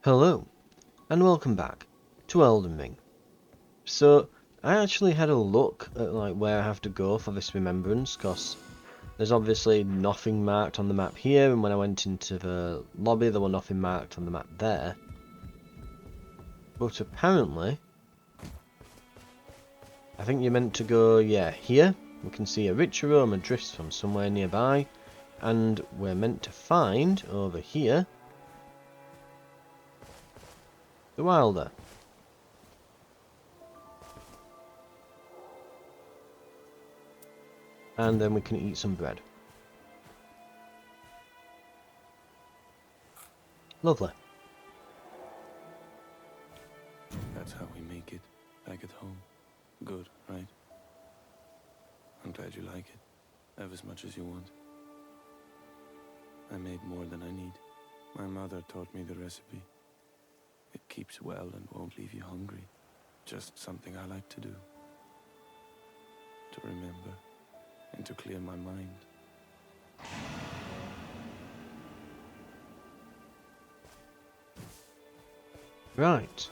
Hello, and welcome back to Elden Ring. So, I actually had a look at where I have to go for this remembrance, because there's obviously nothing marked on the map here, and when I went into the lobby there was nothing marked on the map there. But apparently, I think you're meant to go, here. We can see a rich aroma drifts from somewhere nearby, and we're meant to find, over here, the Wilder. And then we can eat some bread. Lovely. That's how we make it back at home. Good, right? I'm glad you like it. Have as much as you want. I made more than I need. My mother taught me the recipe. It keeps well and won't leave you hungry. Just something I like to do. To remember and to clear my mind. Right.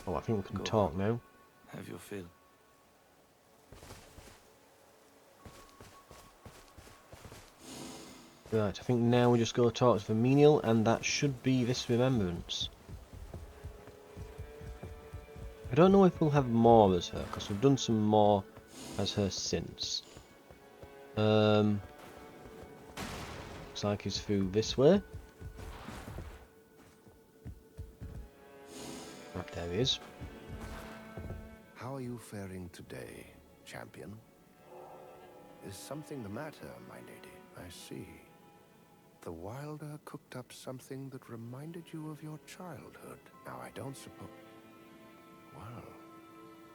Oh, I think we can Go talk on. now. Have your fill. Right, I think now we just go talk to the menial, and that should be this remembrance. I don't know if we'll have more as her, because we've done some more as her since. Looks like it's through this way. Right, there he is. How are you faring today, champion? Is something the matter, my lady? I see. The Wilder cooked up something that reminded you of your childhood. Now, I don't suppose... Well,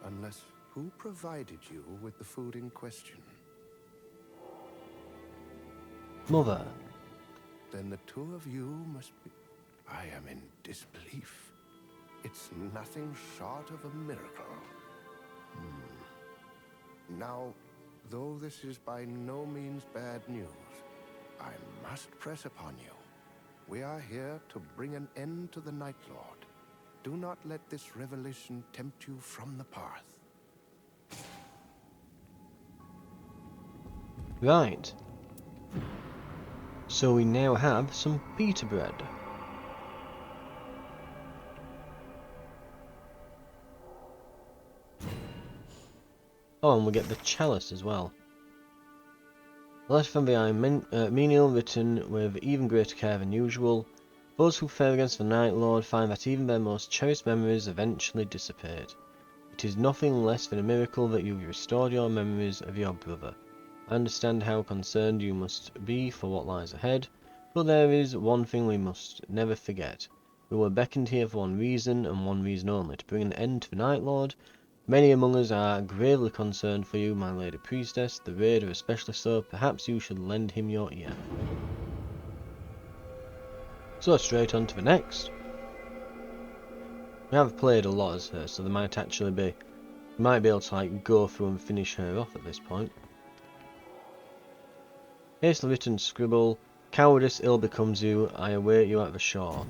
unless... Who provided you with the food in question? Mother. Then the two of you must be... I am in disbelief. It's nothing short of a miracle. Now, though this is by no means bad news, I must press upon you. We are here to bring an end to the Night Lord. Do not let this revelation tempt you from the path. Right. So we now have some pita bread. Oh, and we get the chalice as well. A letter from the menial written with even greater care than usual. Those who fare against the Night Lord find that even their most cherished memories eventually dissipate. It is nothing less than a miracle that you restored your memories of your brother. I understand how concerned you must be for what lies ahead, but there is one thing we must never forget. We were beckoned here for one reason, and one reason only, to bring an end to the Night Lord. Many among us are gravely concerned for you, my lady priestess, the raider especially so. Perhaps you should lend him your ear. So straight on to the next. We have played a lot as her, so there might actually be... We might be able to go through and finish her off at this point. Hastily written scribble. Cowardice ill becomes you. I await you at the shore.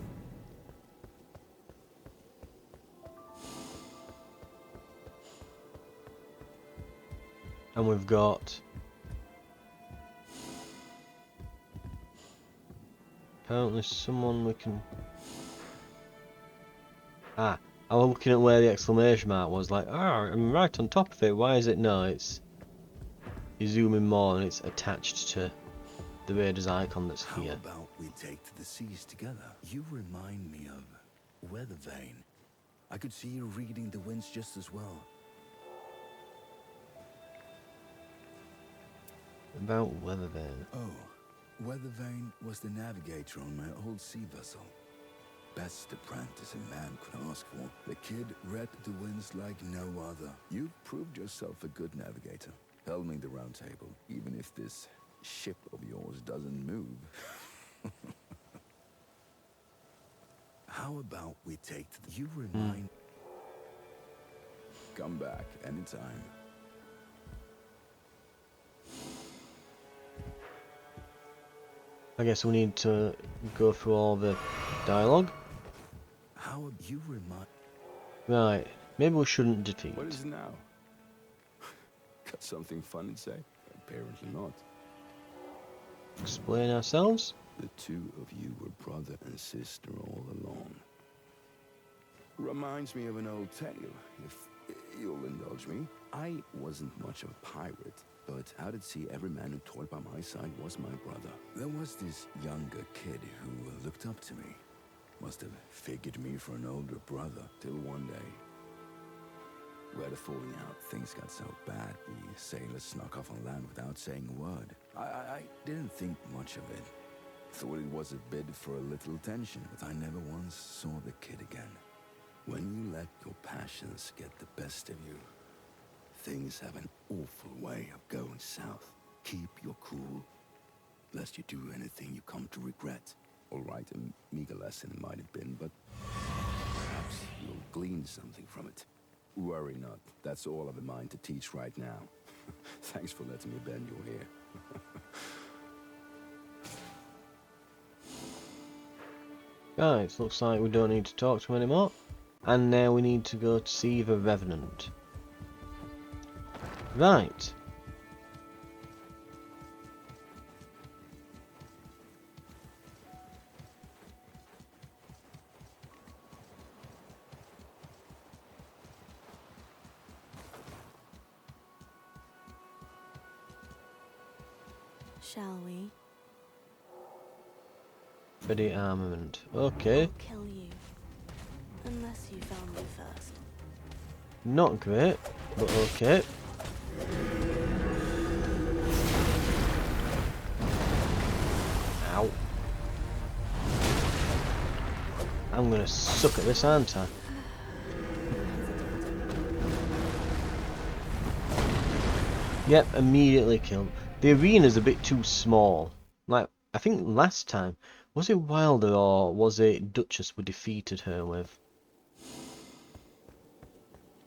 And we've got... Apparently someone we can... Ah, I was looking at where the exclamation mark was, like, I'm right on top of it, why is it? No, it's... You zoom in more and it's attached to the raider's icon that's here. How about we take to the seas together? You remind me of weather vane. I could see you reading the winds just as well. About weather vane. Oh, weather vane was the navigator on my old sea vessel. Best apprentice a man could ask for. The kid read the winds like no other. You've proved yourself a good navigator, helming the round table, even if this ship of yours doesn't move. How about we take you remind... Come back anytime. I guess we need to go through all the dialogue. How you remind... Right, maybe we shouldn't defeat. What is it now? Got something funny to say? Apparently not. Explain ourselves. The two of you were brother and sister all along. Reminds me of an old tale, if you'll indulge me. I wasn't much of a pirate, but out at sea, every man who toiled by my side was my brother. There was this younger kid who looked up to me. Must have figured me for an older brother, till one day, we had a falling out. Things got so bad, the sailors snuck off on land without saying a word. I didn't think much of it. Thought it was a bid for a little attention, but I never once saw the kid again. When you let your passions get the best of you, things have an awful way of going south. Keep your cool, lest you do anything you come to regret. All right, a meager lesson it might have been, but perhaps you'll glean something from it. Worry not, that's all I've in mind to teach right now. Thanks for letting me bend your ear. Guys, looks like we don't need to talk to him anymore. And now we need to go to see the Revenant. Right. Shall we? Ready armament. Okay. I'll kill you. Unless you found me first. Not great, but okay. Ow. I'm gonna suck at this, aren't I? Yep, immediately killed. The arena's a bit too small. Like, I think last time, was it Wilder or was it Duchess we defeated her with?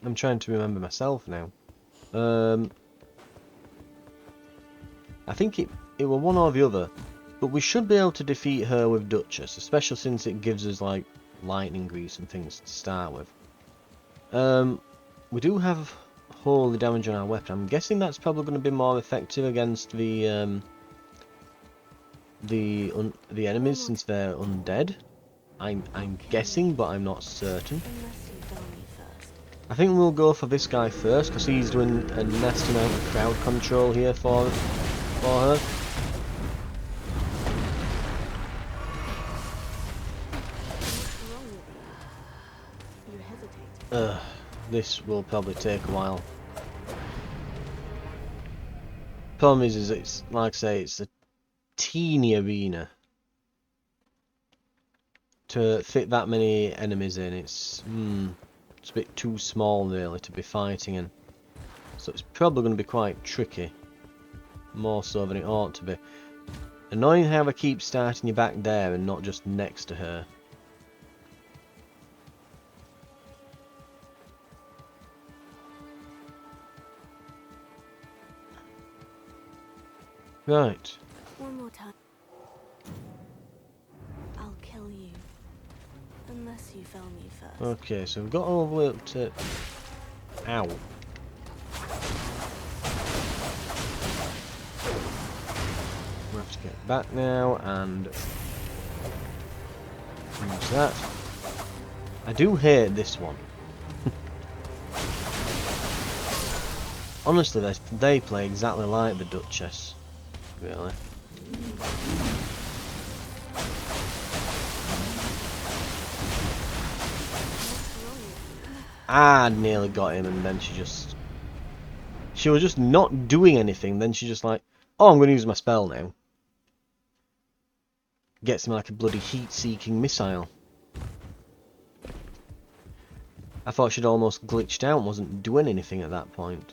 I'm trying to remember myself now. I think it were one or the other. But we should be able to defeat her with Duchess, especially since it gives us, like, lightning grease and things to start with. We do have holy damage on our weapon. I'm guessing that's probably going to be more effective against the enemies since they're undead. I'm guessing, but I'm not certain. Unless you found me first. I think we'll go for this guy first because he's doing a nasty amount of crowd control here for her. What's wrong with you? You hesitate. This will probably take a while. Problem is it's like I say, it's a teeny arena. To fit that many enemies in, it's a bit too small really to be fighting in. So it's probably going to be quite tricky. More so than it ought to be. Annoying how I keep starting you back there and not just next to her. Right. One more time. I'll kill you. Unless you found me first. Okay, so we've got all the way up to... Ow. We have to get back now and... use that. I do hate this one. Honestly, they play exactly like the Duchess. Really. I nearly got him and then she was just not doing anything, then she just like, oh, I'm going to use my spell now. Gets him like a bloody heat-seeking missile. I thought she'd almost glitched out and wasn't doing anything at that point.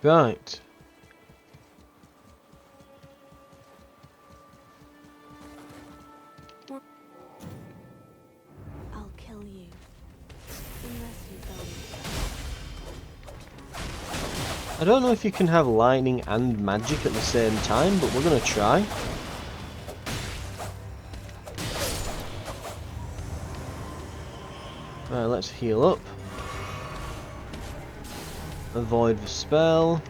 Right. I'll kill you. Unless you found me first. I don't know if you can have lightning and magic at the same time, but we're going to try. Right, let's heal up. Avoid the spell.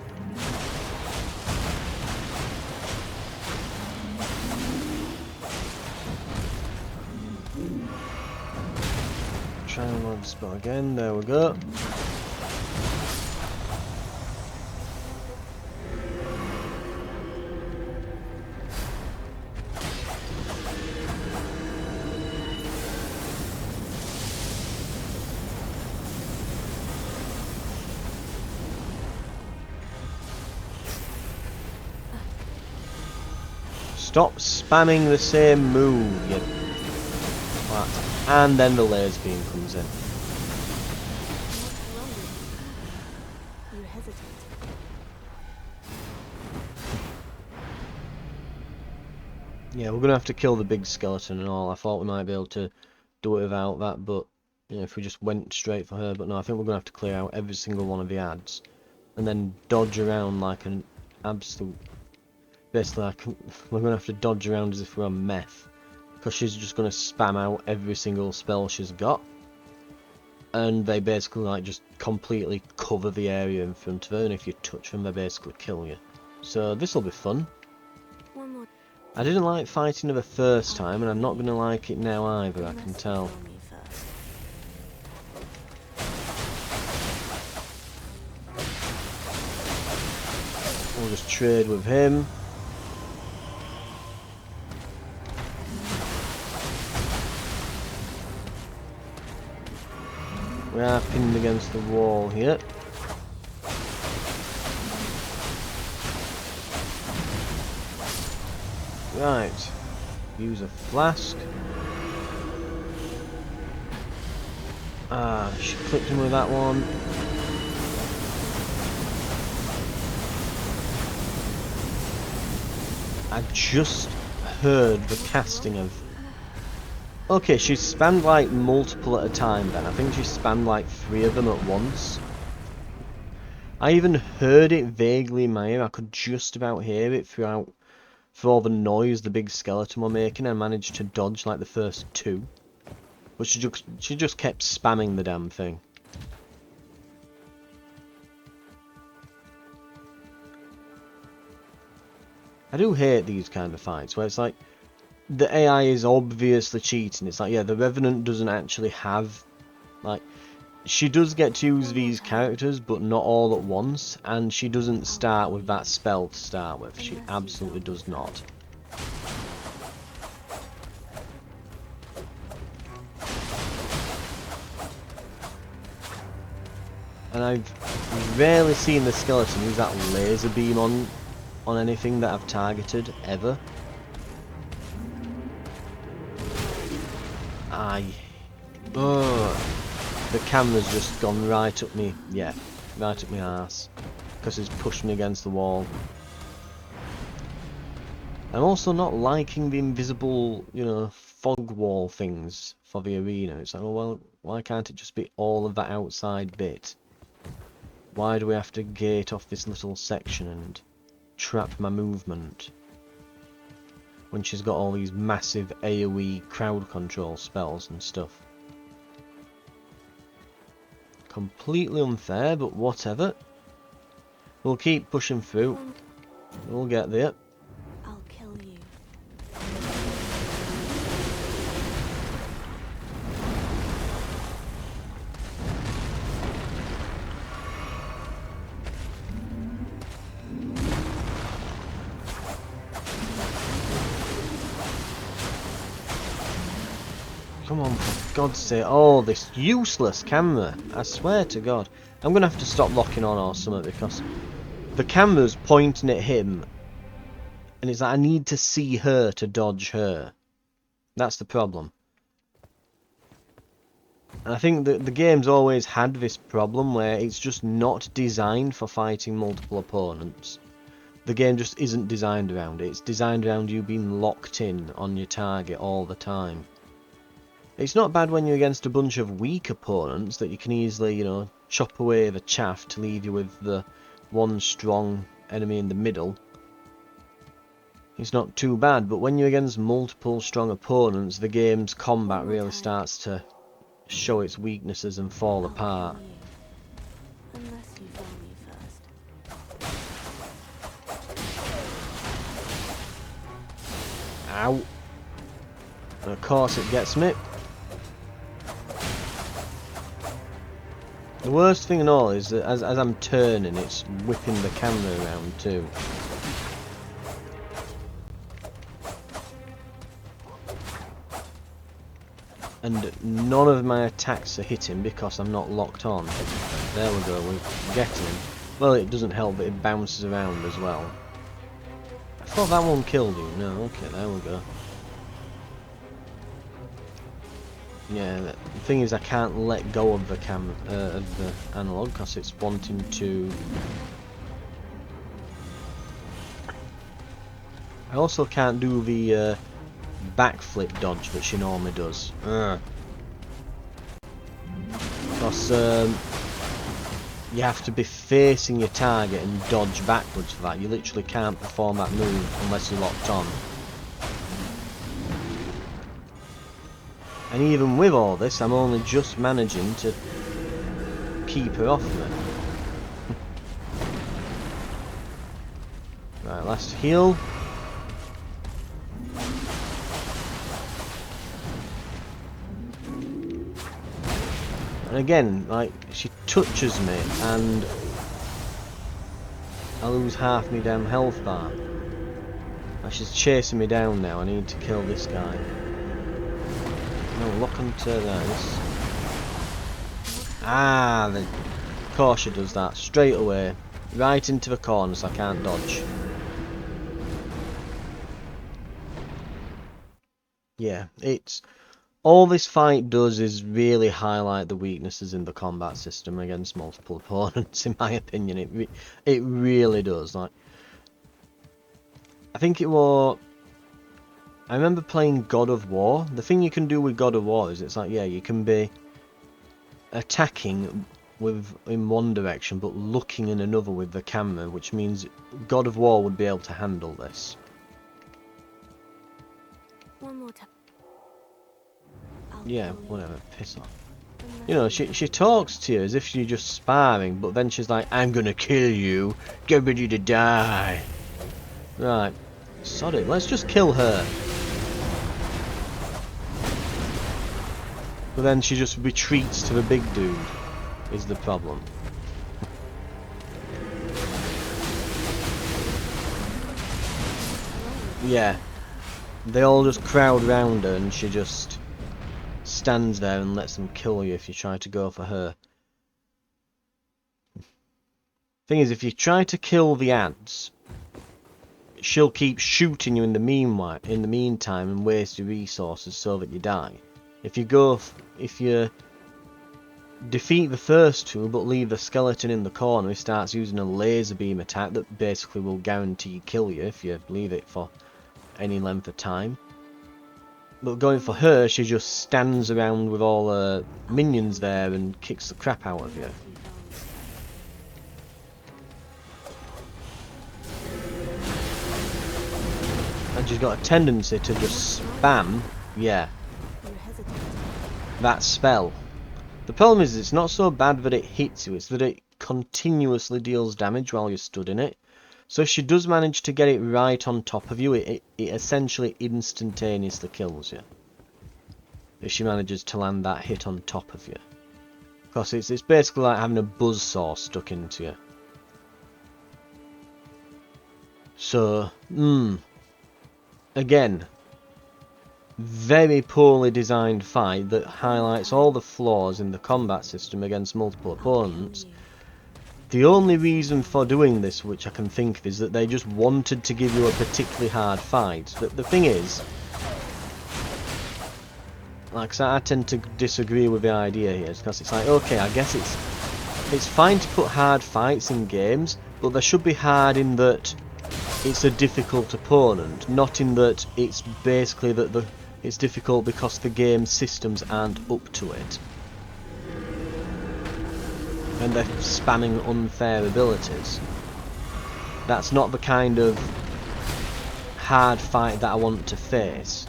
Try and avoid the spell again. There we go. Stop spamming the same move, you twat. And then the laser beam comes in. What's wrong with you? You hesitate. Yeah, we're gonna have to kill the big skeleton and all. I thought we might be able to do it without that, but you know, if we just went straight for her, but no, I think we're gonna have to clear out every single one of the ads and then dodge around like an absolute. Basically, we're gonna have to dodge around as if we're on meth, because she's just gonna spam out every single spell she's got, and they basically like just completely cover the area in front of her, and if you touch them, they basically kill you. So this will be fun. One more. I didn't like fighting her the first time, and I'm not gonna like it now either. I can Unless you tell. kill me first. We'll just trade with him. We are pinned against the wall here. Right. Use a flask. Ah, she clipped him with that one. I just heard the casting of... Okay, she spammed like multiple at a time then. I think she spammed like 3 of them at once. I even heard it vaguely in my ear. I could just about hear it throughout, for all the noise the big skeleton were making. I managed to dodge like the first 2. But she just kept spamming the damn thing. I do hate these kind of fights where it's like the AI is obviously cheating. It's like, yeah, the Revenant doesn't actually have, like, she does get to use these characters, but not all at once, and she doesn't start with that spell to start with. She absolutely does not. And I've rarely seen the skeleton use that laser beam on anything that I've targeted, ever. The camera's just gone right up me, yeah, right up my arse, because it's pushed me against the wall. I'm also not liking the invisible, you know, fog wall things for the arena. It's like, oh well, why can't it just be all of that outside bit? Why do we have to gate off this little section and trap my movement when she's got all these massive AoE crowd control spells and stuff? Completely unfair, but whatever. We'll keep pushing through. We'll get there. I'll kill you. Come on, for God's sake. Oh, this useless camera. I swear to God. I'm going to have to stop locking on or something, because the camera's pointing at him. And it's like, I need to see her to dodge her. That's the problem. And I think that the game's always had this problem where it's just not designed for fighting multiple opponents. The game just isn't designed around it. It's designed around you being locked in on your target all the time. It's not bad when you're against a bunch of weak opponents that you can easily, you know, chop away the chaff to leave you with the one strong enemy in the middle, it's not too bad. But when you're against multiple strong opponents, the game's combat One more really time. starts to show its weaknesses and fall I'll apart. kill you, unless you found me first. Ow! And of course it gets me. The worst thing in all is that as I'm turning, it's whipping the camera around too. And none of my attacks are hitting because I'm not locked on. There we go, we're getting him. Well, it doesn't help that it bounces around as well. I thought that one killed you. No, okay, there we go. Yeah, the thing is I can't let go of the of the analog because it's wanting to. I also can't do the backflip dodge that she normally does. Because you have to be facing your target and dodge backwards for that. You literally can't perform that move unless you're locked on. And even with all this, I'm only just managing to keep her off me. Right, last heal. And again, like, she touches me and I lose half my damn health bar. Like, she's chasing me down now. I need to kill this guy. No, look onto this. Ah, of course she does that. Straight away. Right into the corner so I can't dodge. Yeah, it's... all this fight does is really highlight the weaknesses in the combat system against multiple opponents, in my opinion. It really does. Like, I think it was... I remember playing God of War. The thing you can do with God of War is it's like, yeah, you can be attacking in one direction but looking in another with the camera, which means God of War would be able to handle this. One more time. Yeah, whatever, piss off. You know, she talks to you as if you're just sparring, but then she's like, I'm gonna kill you, get ready to die. Right, sod it, let's just kill her. But then she just retreats to the big dude, is the problem. Yeah, they all just crowd round her and she just stands there and lets them kill you if you try to go for her. Thing is, if you try to kill the ants, she'll keep shooting you in the meantime and waste your resources so that you die. If you defeat the first two but leave the skeleton in the corner, he starts using a laser beam attack that basically will guarantee kill you if you leave it for any length of time. But going for her, she just stands around with all her minions there and kicks the crap out of you. And she's got a tendency to just spam, yeah, that spell. The problem is it's not so bad that it hits you, it's that it continuously deals damage while you're stood in it. So if she does manage to get it right on top of you, it essentially instantaneously kills you. If she manages to land that hit on top of you. Because it's basically like having a buzzsaw stuck into you. So, again, very poorly designed fight that highlights all the flaws in the combat system against multiple opponents. The only reason for doing this, which I can think of, is that they just wanted to give you a particularly hard fight. The thing is, like, I tend to disagree with the idea here, because it's like, okay, I guess it's fine to put hard fights in games, but they should be hard in that it's a difficult opponent, not in that it's basically that it's difficult because the game systems aren't up to it. And they're spamming unfair abilities. That's not the kind of hard fight that I want to face.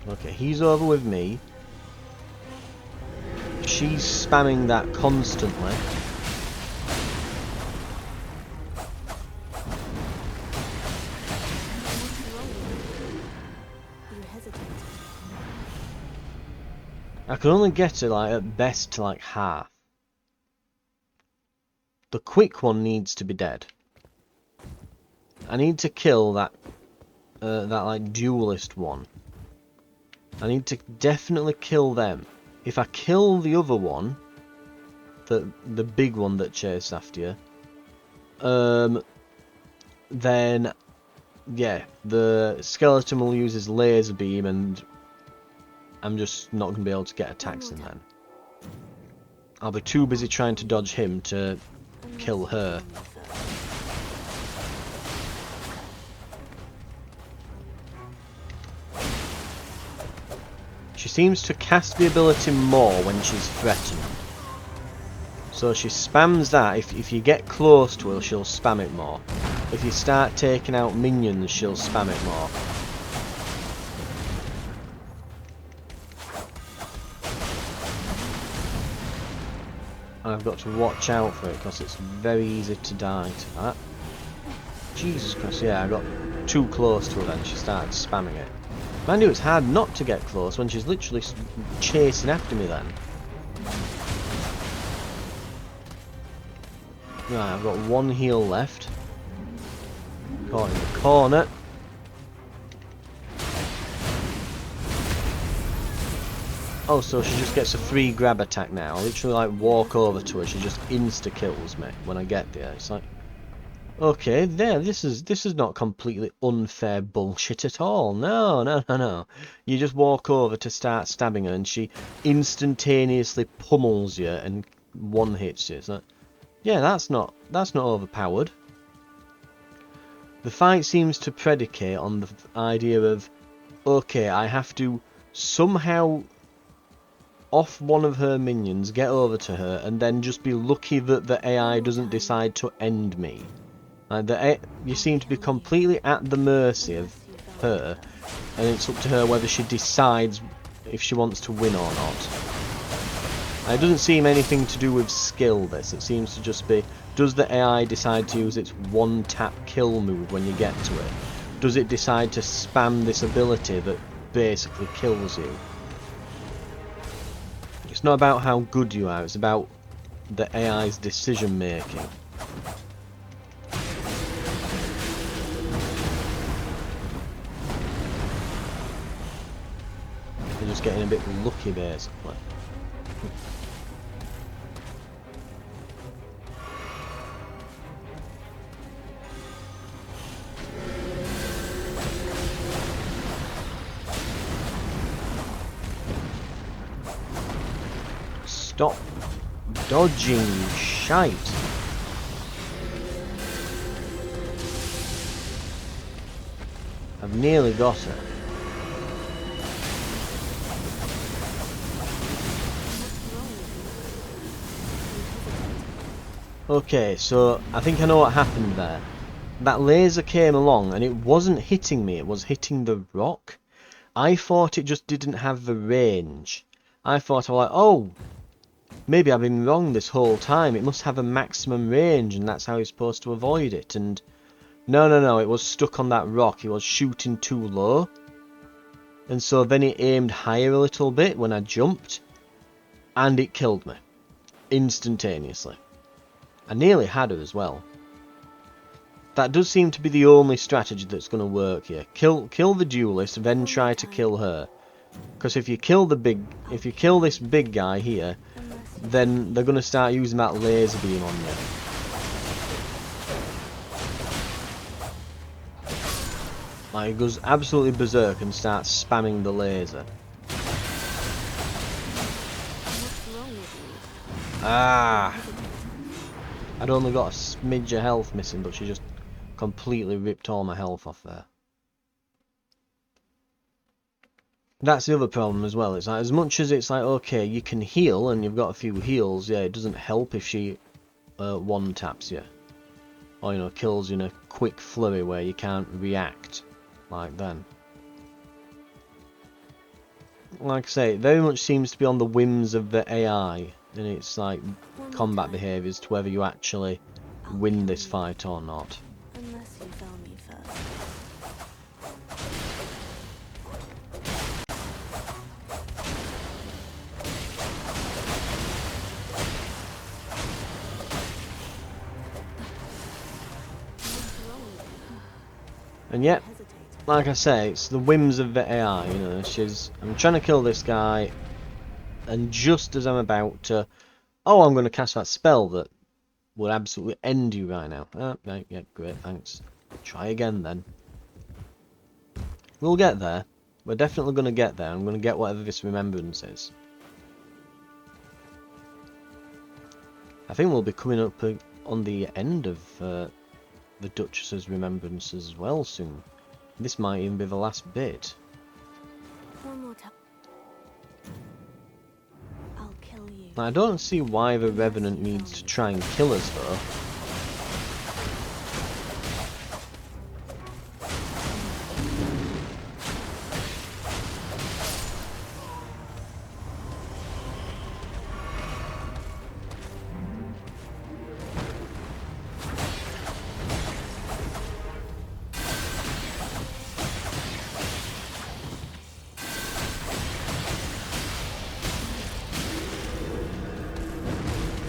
Okay, he's over with me. She's spamming that constantly. You hesitate. I can only get to, like, at best to like half. The quick one needs to be dead. I need to kill that like duelist one. I need to definitely kill them. If I kill the other one, the big one that chased after you, then yeah, the skeleton will use his laser beam, and I'm just not gonna be able to get attacks in then. I'll be too busy trying to dodge him to kill her. She seems to cast the ability more when she's threatened. So she spams that. If you get close to her, she'll spam it more. If you start taking out minions, she'll spam it more. And I've got to watch out for it because it's very easy to die to that. Jesus Christ, yeah, I got too close to her then. She started spamming it. Mind you, it's hard not to get close when she's literally chasing after me then. Right, I've got one heal left. Caught in the corner. Oh, so she just gets a free grab attack now. I literally like walk over to her, she just insta kills me when I get there. It's like, okay, there, this is not completely unfair bullshit at all. No, no, no, no. You just walk over to start stabbing her and she instantaneously pummels you and one hits you. It's like, yeah, that's not overpowered. The fight seems to predicate on the idea of, okay, I have to somehow off one of her minions, get over to her, and then just be lucky that the AI doesn't decide to end me. Like you seem to be completely at the mercy of her, and it's up to her whether she decides if she wants to win or not. And it doesn't seem anything to do with skill, this. It seems to just be, does the AI decide to use its one-tap kill move when you get to it? Does it decide to spam this ability that basically kills you? It's not about how good you are, it's about the AI's decision making. You're just getting a bit lucky basically. Stop dodging, shite. I've nearly got her. Okay, so I think I know what happened there. That laser came along and it wasn't hitting me, it was hitting the rock. I thought it just didn't have the range. I thought, I was like, oh, maybe I've been wrong this whole time. It must have a maximum range and that's how you're supposed to avoid it. And no, it was stuck on that rock. It was shooting too low. And so then it aimed higher a little bit when I jumped. And it killed me. Instantaneously. I nearly had her as well. That does seem to be the only strategy that's going to work here. Kill the duelist, then try to kill her. Because if you kill this big guy here, then they're going to start using that laser beam on you. Like, it goes absolutely berserk and starts spamming the laser. Ah! I'd only got a smidge of health missing, but she just completely ripped all my health off there. That's the other problem as well. It's like, as much as it's like, okay, you can heal and you've got a few heals, yeah, it doesn't help if she one taps you. Or, you know, kills you in a quick flurry where you can't react like then. Like I say, it very much seems to be on the whims of the AI, and it's like One more combat time. behaviours to whether you actually I'll win kill this you, fight or not. unless you fail me first. What's wrong with you? And yet, Hesitate. like I say, it's the whims of the AI, you know, I'm trying to kill this guy, and just as I'm about to, oh, I'm going to cast that spell that would absolutely end you right now. Ah, right, yeah, great, thanks. Try again then. We'll get there. We're definitely going to get there. I'm going to get whatever this remembrance is. I think we'll be coming up on the end of the Duchess's remembrance as well soon. This might even be the last bit. One more time. I'll kill you. I don't see why the Revenant needs to try and kill us though.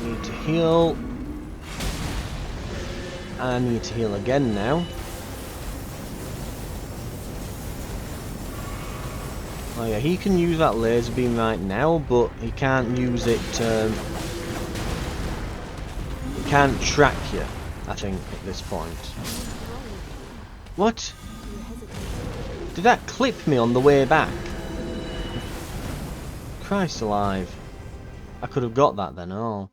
Need to heal. I need to heal again now. Oh yeah, he can use that laser beam right now, but he can't use it. He can't track you, I think, at this point. What? You hesitate. Did that clip me on the way back? Christ alive. I could have got that then, oh.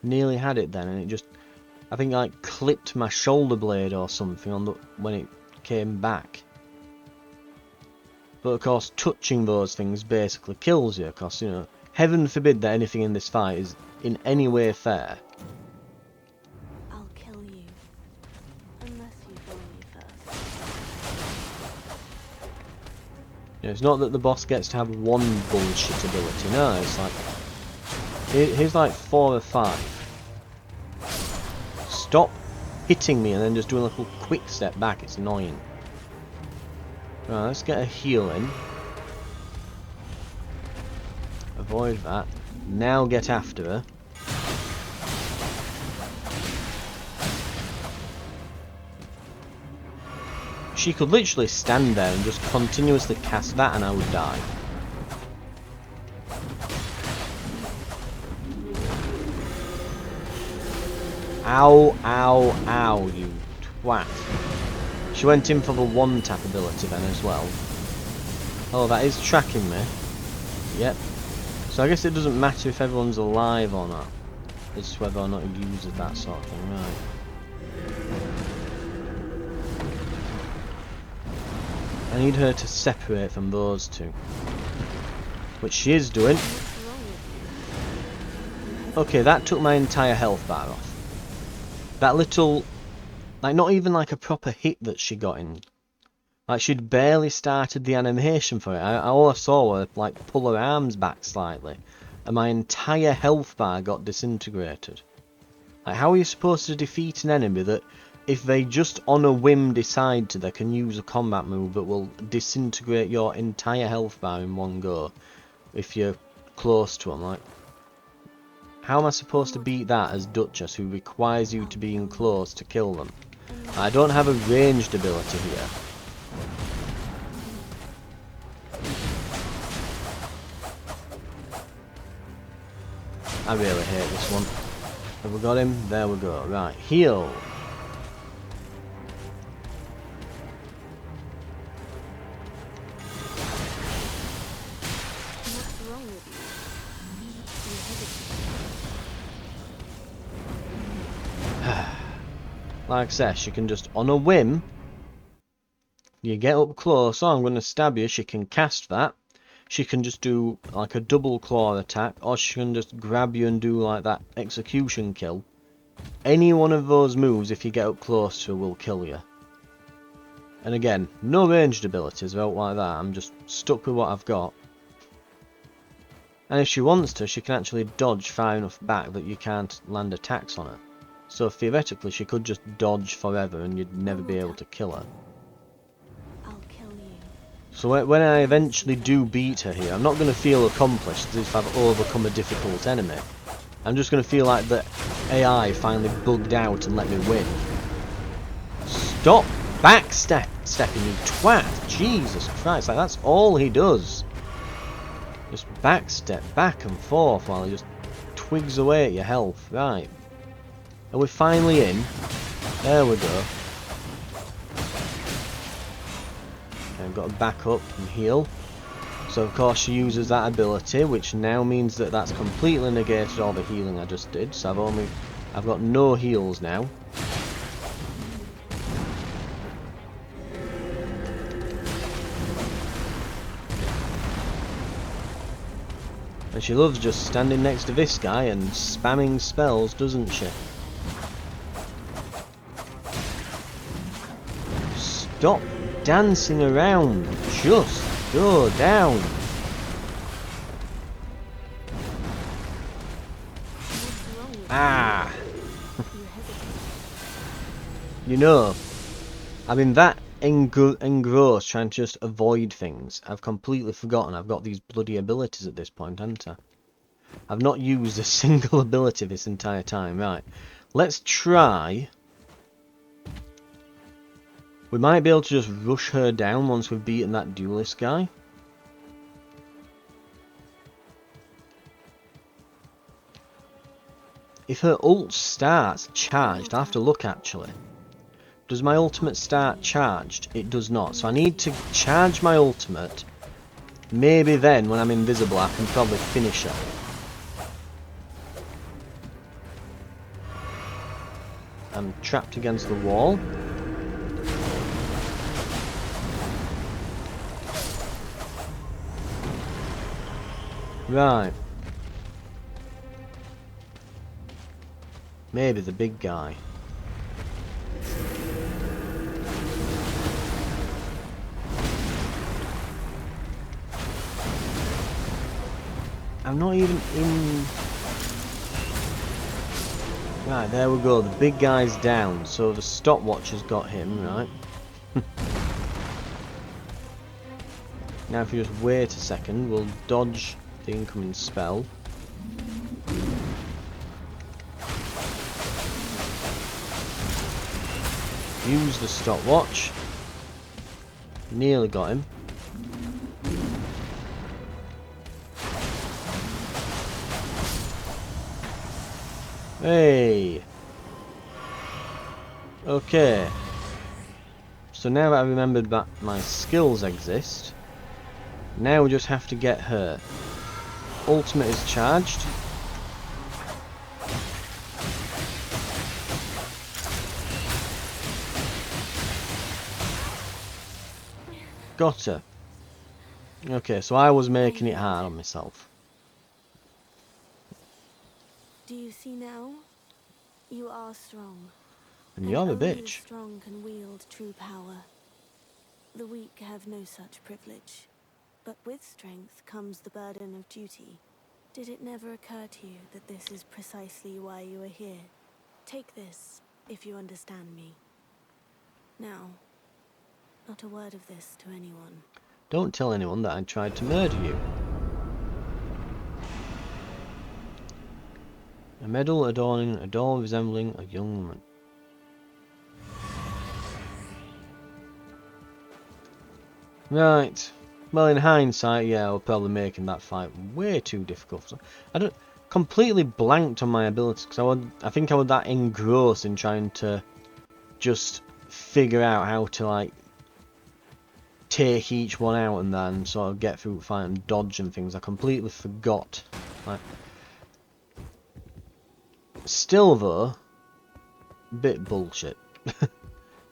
Nearly had it then, and it just, I think, like clipped my shoulder blade or something on the when it came back. But of course, touching those things basically kills you. Because, you know, heaven forbid that anything in this fight is in any way fair. I'll kill you, unless you fail me first. You know, it's not that the boss gets to have one bullshit ability. No, it's like here's like 4 or 5. Stop hitting me and then just doing a little quick step back. It's annoying. Right, let's get a heal in. Avoid that. Now get after her. She could literally stand there and just continuously cast that and I would die. Ow, ow, ow, you twat. She went in for the one tap ability then as well. Oh, that is tracking me. Yep. So I guess it doesn't matter if everyone's alive or not. It's whether or not he uses that sort of thing, right. I need her to separate from those two. Which she is doing. What's wrong with you? Okay, that took my entire health bar off. That little, like not even like a proper hit that she got in. Like she'd barely started the animation for it. All I saw were like pull her arms back slightly. And my entire health bar got disintegrated. Like how are you supposed to defeat an enemy that if they just on a whim decide to, they can use a combat move that will disintegrate your entire health bar in one go if you're close to them? Like, how am I supposed to beat that as Duchess, who requires you to be in close to kill them? I don't have a ranged ability here. I really hate this one. Have we got him? There we go. Right, heal. What's wrong with you? You hesitate. like I said, she can just, on a whim, you get up close, oh, I'm going to stab you, she can cast that. She can just do like a double claw attack, or she can just grab you and do like that execution kill. Any one of those moves, if you get up close to her, will kill you. And again, no ranged abilities out like that, I'm just stuck with what I've got. And if she wants to, she can actually dodge far enough back that you can't land attacks on her. So theoretically, she could just dodge forever and you'd never be able to kill her. I'll kill you. So when I eventually do beat her here, I'm not going to feel accomplished as if I've overcome a difficult enemy. I'm just going to feel like the AI finally bugged out and let me win. Stop backstepping, you twat! Jesus Christ, like that's all he does. Just backstep back and forth while he just twigs away at your health. Right. And we're finally in. There we go. I've got to back up and heal. So of course she uses that ability, which now means that that's completely negated all the healing I just did. So I've got no heals now. And she loves just standing next to this guy and spamming spells, doesn't she? Stop dancing around. Just go down. What's wrong with Ah. you? You hesitate. You know, I've been that engrossed trying to just avoid things. I've completely forgotten I've got these bloody abilities at this point, haven't I? I've not used a single ability this entire time. Right, let's try. We might be able to just rush her down once we've beaten that duelist guy. If her ult starts charged, I'll have to look actually. Does my ultimate start charged? It does not. So I need to charge my ultimate. Maybe then, when I'm invisible, I can probably finish her. I'm trapped against the wall. Right. Maybe the big guy. I'm not even in... Right, there we go. The big guy's down. So the stopwatch has got him, right? Now if you just wait a second, we'll dodge the incoming spell. Use the stopwatch. Nearly got him. Hey! Okay. So now that I remembered that my skills exist, now we just have to get her. Ultimate is charged. Got her. Okay, so I was making it hard on myself. Do you see now? You are strong. And you're a only the bitch. strong can wield true power. The weak have no such privilege. But with strength comes the burden of duty. Did it never occur to you that this is precisely why you are here? Take this, if you understand me. Now, not a word of this to anyone. Don't tell anyone that I tried to murder you. A medal adorning a doll resembling a young woman. Right. Well, in hindsight, yeah, we're probably making that fight way too difficult. I don't completely blanked on my abilities because I think I was that engrossed in trying to just figure out how to like take each one out and then sort of get through the fight and dodge and things. I completely forgot. Like, still though, bit bullshit.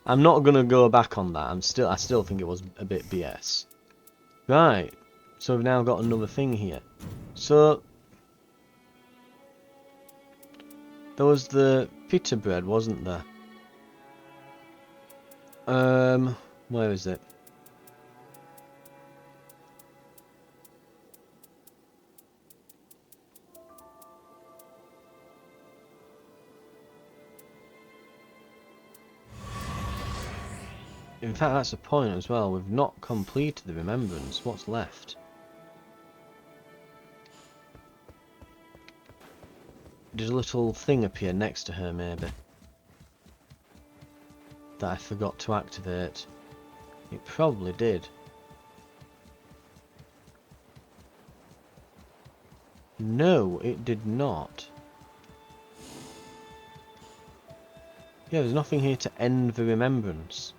I'm not gonna go back on that. I still think it was a bit BS. Right. So we've now got another thing here. So there was the pita bread, wasn't there? Where is it? In fact, that's the point as well. We've not completed the remembrance. What's left? Did a little thing appear next to her, maybe? That I forgot to activate. It probably did. No, it did not. Yeah, there's nothing here to end the remembrance.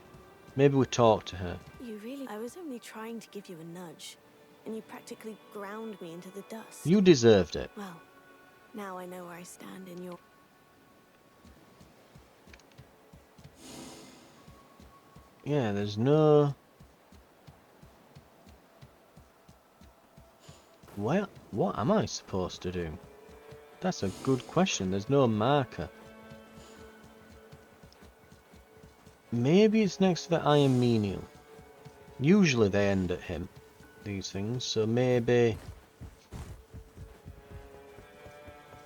Maybe we talk to her. You really... I was only trying to give you a nudge, and you practically ground me into the dust. You deserved it. Well, now I know where I stand in your... Yeah, there's no... Well, what am I supposed to do? That's a good question. There's no marker. Maybe it's next to the iron menial. Usually they end at him, these things, so maybe...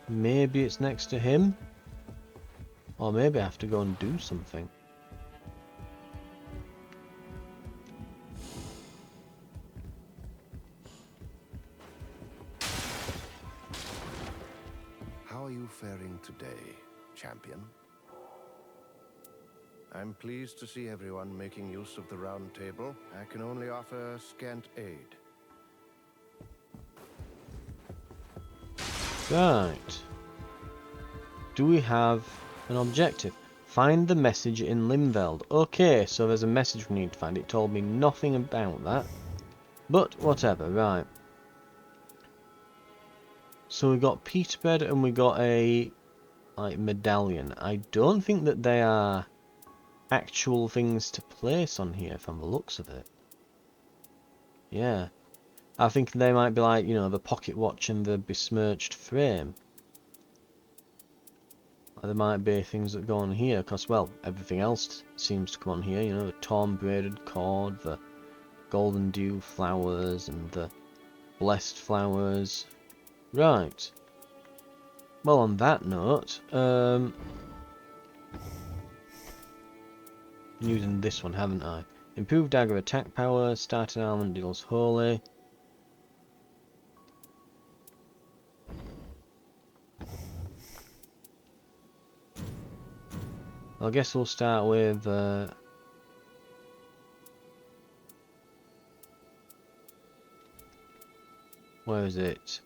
Maybe it's next to him? Or maybe I have to go and do something. How are you faring today, champion? I'm pleased to see everyone making use of the round table. I can only offer scant aid. Right. Do we have an objective? Find the message in Limveld. Okay, so there's a message we need to find. It told me nothing about that. But whatever, right. So we got pita bread and we got a like medallion. I don't think that they are actual things to place on here from the looks of it. Yeah. I think they might be like, you know, the pocket watch and the besmirched frame. Or there might be things that go on here, because, well, everything else seems to come on here, you know, the torn braided cord, the golden dew flowers, and the blessed flowers. Right. Well, on that note, using this one, haven't I? Improved dagger attack power, starting armament deals holy. I guess we'll start with where is it?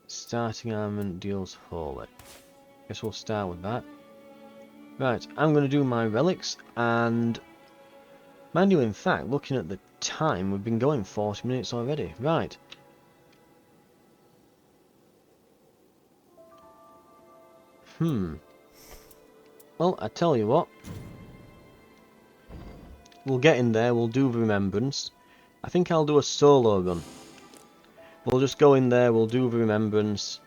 Starting armament deals holy. Guess we'll start with that. Right, I'm going to do my relics, and mind you, in fact, looking at the time, we've been going 40 minutes already. Right. Well, I tell you what. We'll get in there, we'll do the remembrance. I think I'll do a solo run. We'll just go in there, we'll do the remembrance.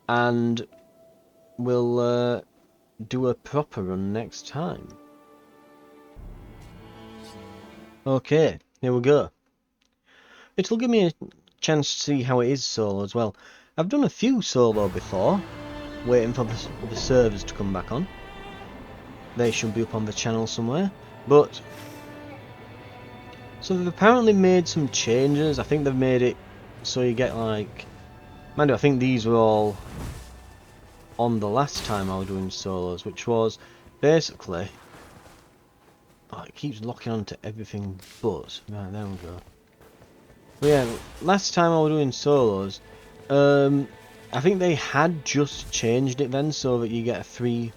And we'll do a proper run next time. Okay, here we go. It'll give me a chance to see how it is solo as well. I've done a few solo before, waiting for the servers to come back on. They should be up on the channel somewhere. But so they've apparently made some changes. I think they've made it so you get like, mind you, I think these were all on the last time I was doing solos, which was basically, oh, it keeps locking onto everything but, right, there we go. But yeah, last time I was doing solos, I think they had just changed it then so that you get a free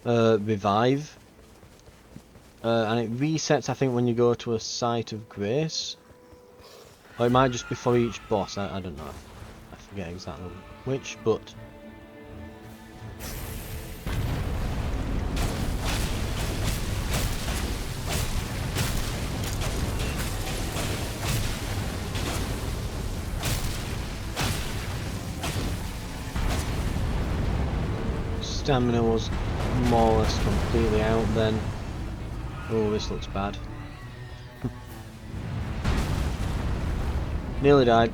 revive, and it resets, I think, when you go to a site of grace, or it might just be for each boss. I don't know, I forget exactly which, but stamina was more or less completely out then. Oh, this looks bad. Nearly died.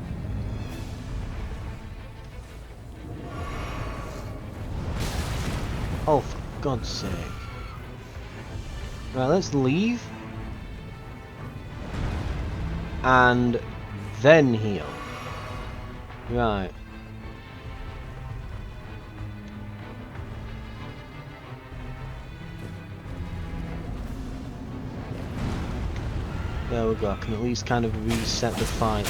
Oh, for God's sake. Right, let's leave. And then heal. Right. There we go, I can at least kind of reset the fight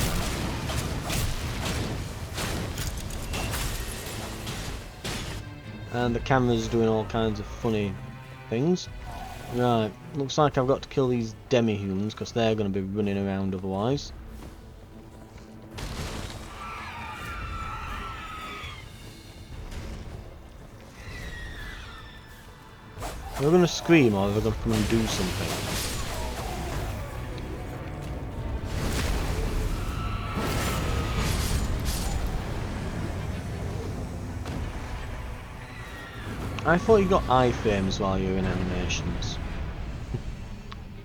now. And the camera's doing all kinds of funny things. Right, looks like I've got to kill these demi-humans because they're going to be running around otherwise. Are they going to scream or are they going to come and do something? I thought you got iframes while you were in animations.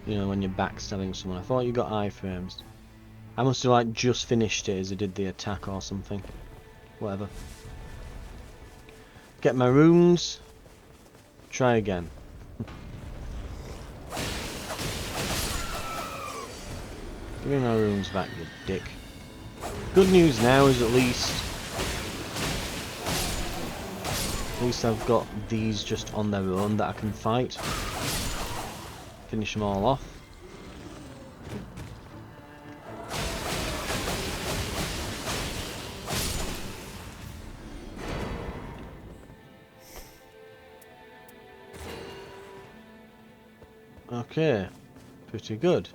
You know, when you're backstabbing someone. I thought you got iframes. I must have like just finished it as I did the attack or something. Whatever. Get my runes. Try again. Give me my runes back, you dick. Good news now is at least I've got these just on their own that I can fight. Finish them all off. Okay, pretty good.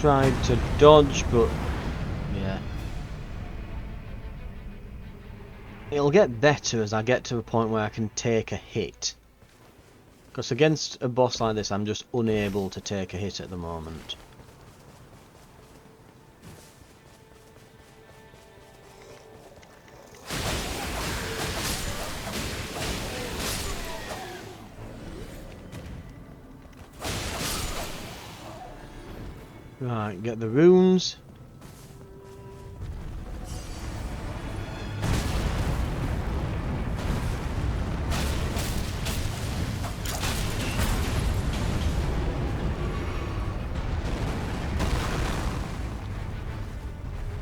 Tried to dodge, but yeah. It'll get better as I get to a point where I can take a hit. Because against a boss like this, I'm just unable to take a hit at the moment. Right, get the runes.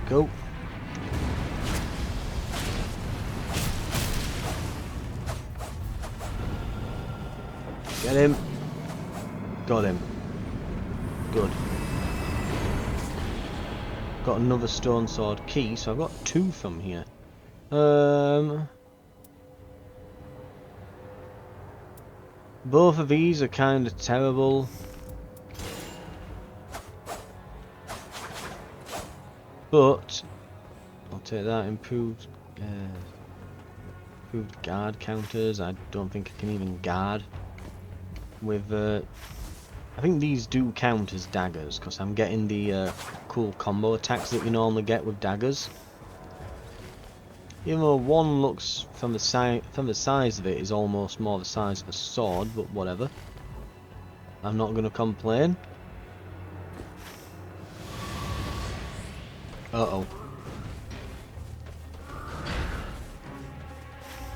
Go. Get him. Got him. Good. Got another stone sword key, so I've got 2 from here. Both of these are kind of terrible. But I'll take that. Improved guard counters. I don't think I can even guard with I think these do count as daggers because I'm getting the cool combo attacks that you normally get with daggers. Even though one looks from the size of it is almost more the size of a sword, but whatever. I'm not going to complain. Uh-oh.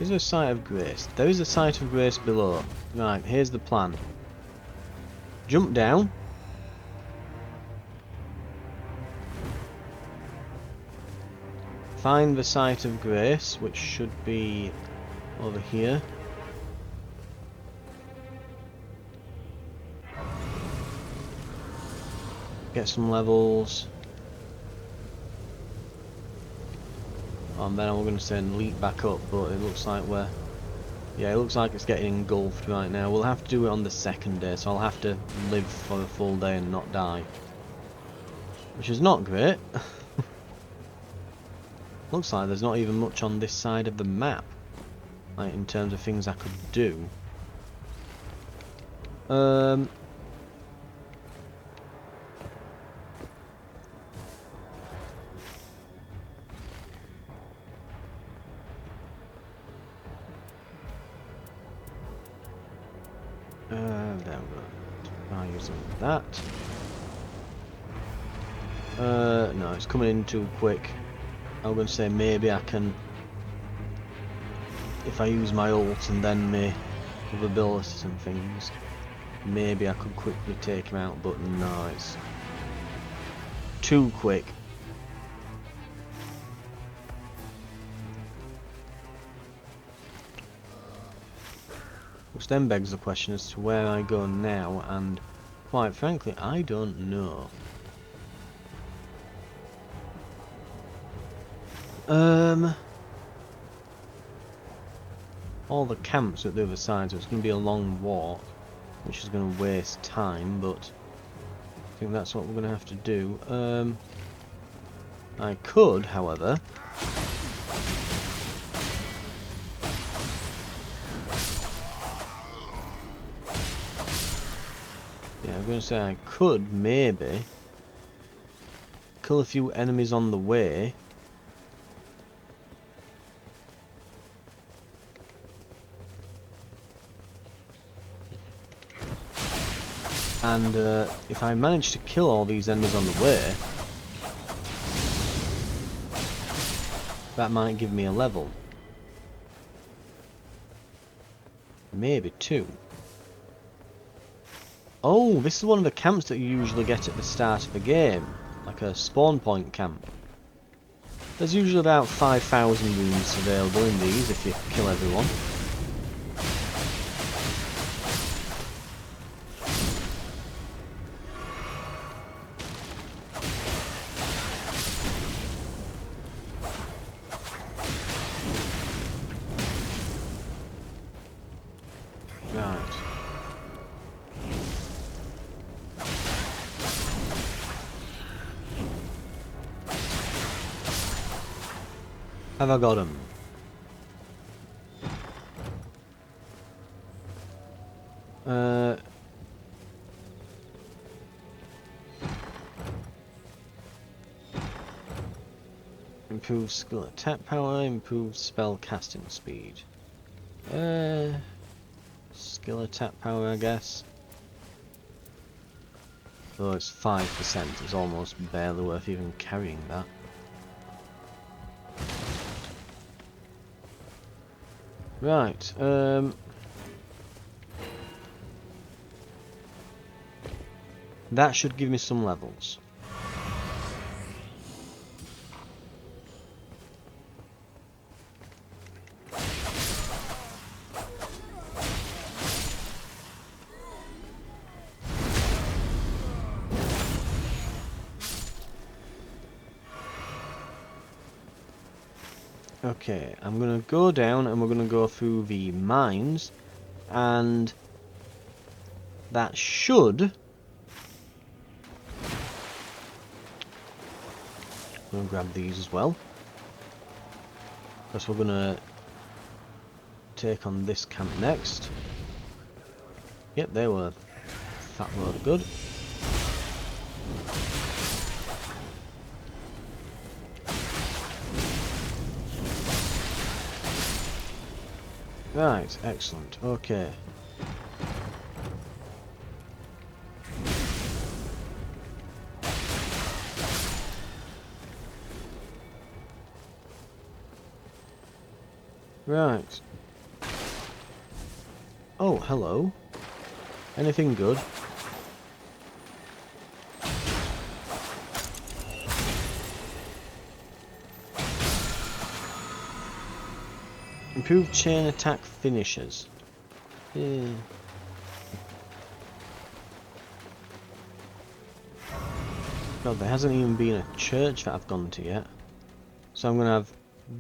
Is there a site of grace? There is a site of grace below. Right, here's the plan. Jump down. Find the site of grace, which should be over here. Get some levels. And then we're going to send leap back up, but it looks like we're... Yeah, it looks like it's getting engulfed right now. We'll have to do it on the second day, so I'll have to live for a full day and not die. Which is not great. Looks like there's not even much on this side of the map, like in terms of things I could do. There we go. Try using that. No, it's coming in too quick. I'm going to say maybe I can, if I use my ult and then my other abilities and things, maybe I could quickly take him out, but no, it's too quick. Which then begs the question as to where I go now, and quite frankly, I don't know. All the camps at the other side, so it's going to be a long walk, which is going to waste time, but I think that's what we're going to have to do. I could, however, yeah, I'm going to say I could maybe kill a few enemies on the way. And if I manage to kill all these enemies on the way, that might give me a level. Maybe 2. Oh, this is one of the camps that you usually get at the start of the game. Like a spawn point camp. There's usually about 5,000 wounds available in these if you kill everyone. Have I got him? Improves skill attack power, improves spell casting speed. Skill attack power, I guess. Though it's 5%, it's almost barely worth even carrying that. Right, that should give me some levels. Okay, I'm going to go down and we're going to go through the mines, and that should... I'm going to grab these as well, because we're going to take on this camp next. Yep, they were fat load of good. Right, excellent, okay. Right. Oh, hello. Anything good? Improved chain attack finishes. Yeah. God, there hasn't even been a church that I've gone to yet. So I'm going to have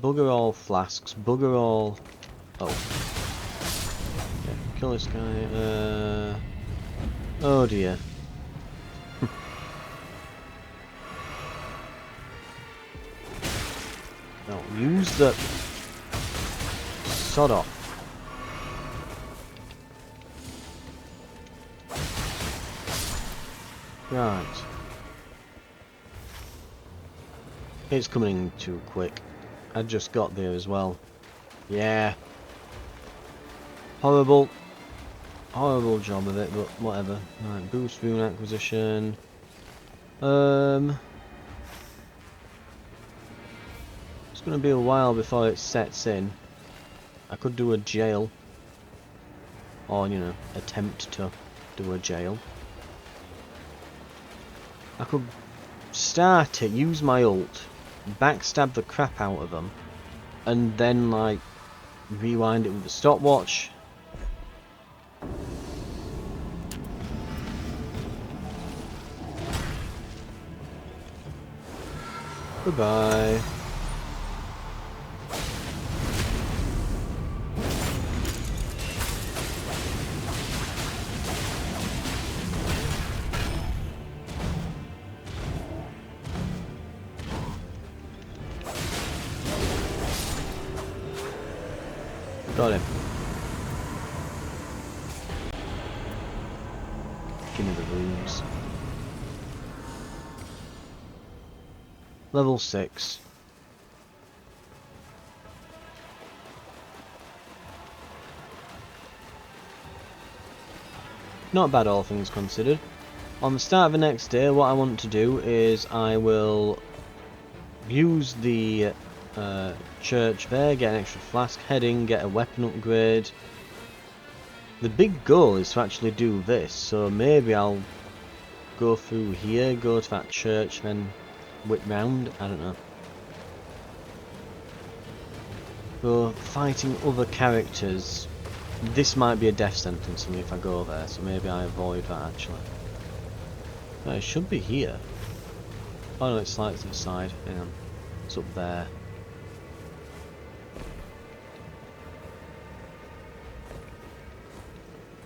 bugger all flasks, bugger all... Oh. kill this guy. Oh dear. No, use the sod off. Right. It's coming too quick. I just got there as well. Yeah. Horrible. Horrible job of it, but whatever. Right, boost rune acquisition. It's gonna be a while before it sets in. I could do a jail. Or, you know, attempt to do a jail. I could start it, use my ult, backstab the crap out of them, and then, like, rewind it with the stopwatch. Goodbye. Got him. Give me the runes. Level 6. Not bad, all things considered. On the start of the next day, what I want to do is I will use the church there, get an extra flask heading, get a weapon upgrade. The big goal is to actually do this, so maybe I'll go through here, go to that church, then whip round, I don't know. Go fighting other characters. This might be a death sentence for me if I go there, so maybe I avoid that actually. Oh, it should be here. Oh no, it's slightly to the side. Hang on. It's up there.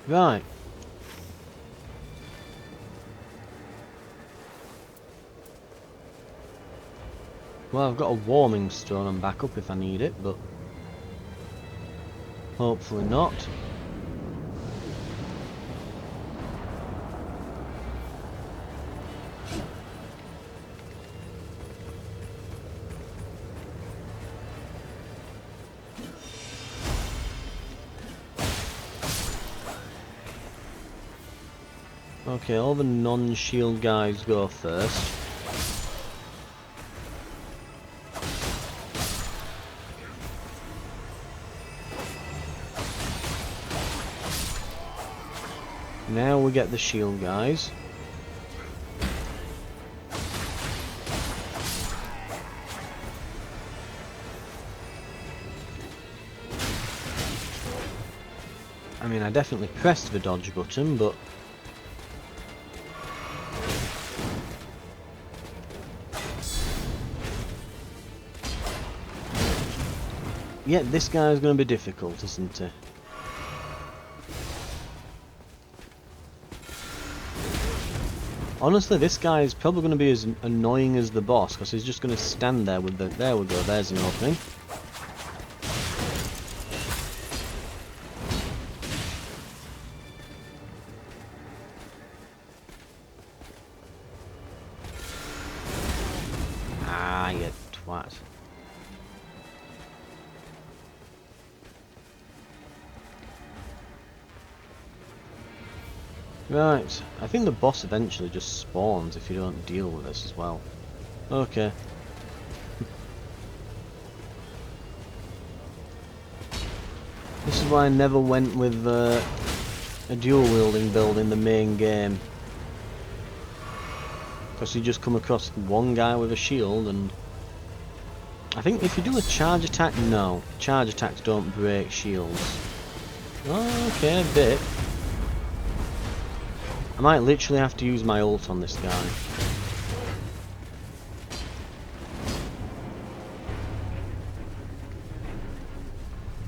Right. Well, I've got a warming stone and backup if I need it, but hopefully not. Okay, all the non-shield guys go first. Now we get the shield guys. I mean, I definitely pressed the dodge button, but yeah, this guy's going to be difficult, isn't he? Honestly, this guy is probably going to be as annoying as the boss, because he's just going to stand there with the... There we go, there's an opening. Ah, you twat. Right, I think the boss eventually just spawns if you don't deal with this as well. Okay. This is why I never went with a dual wielding build in the main game. Because you just come across one guy with a shield and... I think if you do a charge attack, no. Charge attacks don't break shields. Oh, okay, a bit. I might literally have to use my ult on this guy.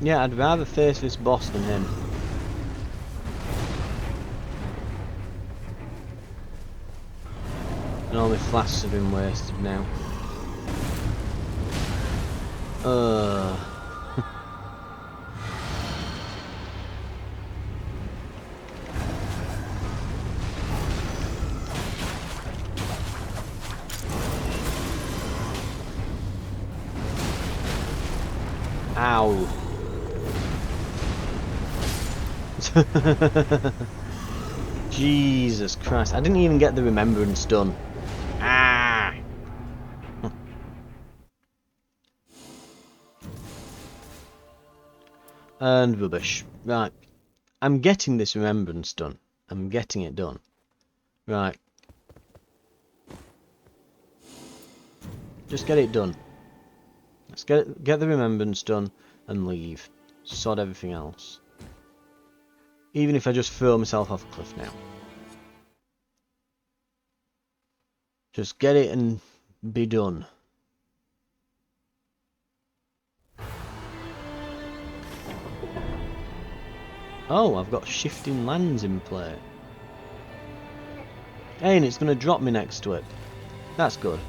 Yeah, I'd rather face this boss than him. And all my flasks have been wasted now. Ow. Jesus Christ, I didn't even get the remembrance done. Ah! And rubbish. Right. I'm getting this remembrance done. I'm getting it done. Right. Just get it done. Let's get the remembrance done and leave. Sod everything else. Even if I just throw myself off a cliff now. Just get it and be done. Oh, I've got shifting lands in play. Hey, and it's going to drop me next to it. That's good.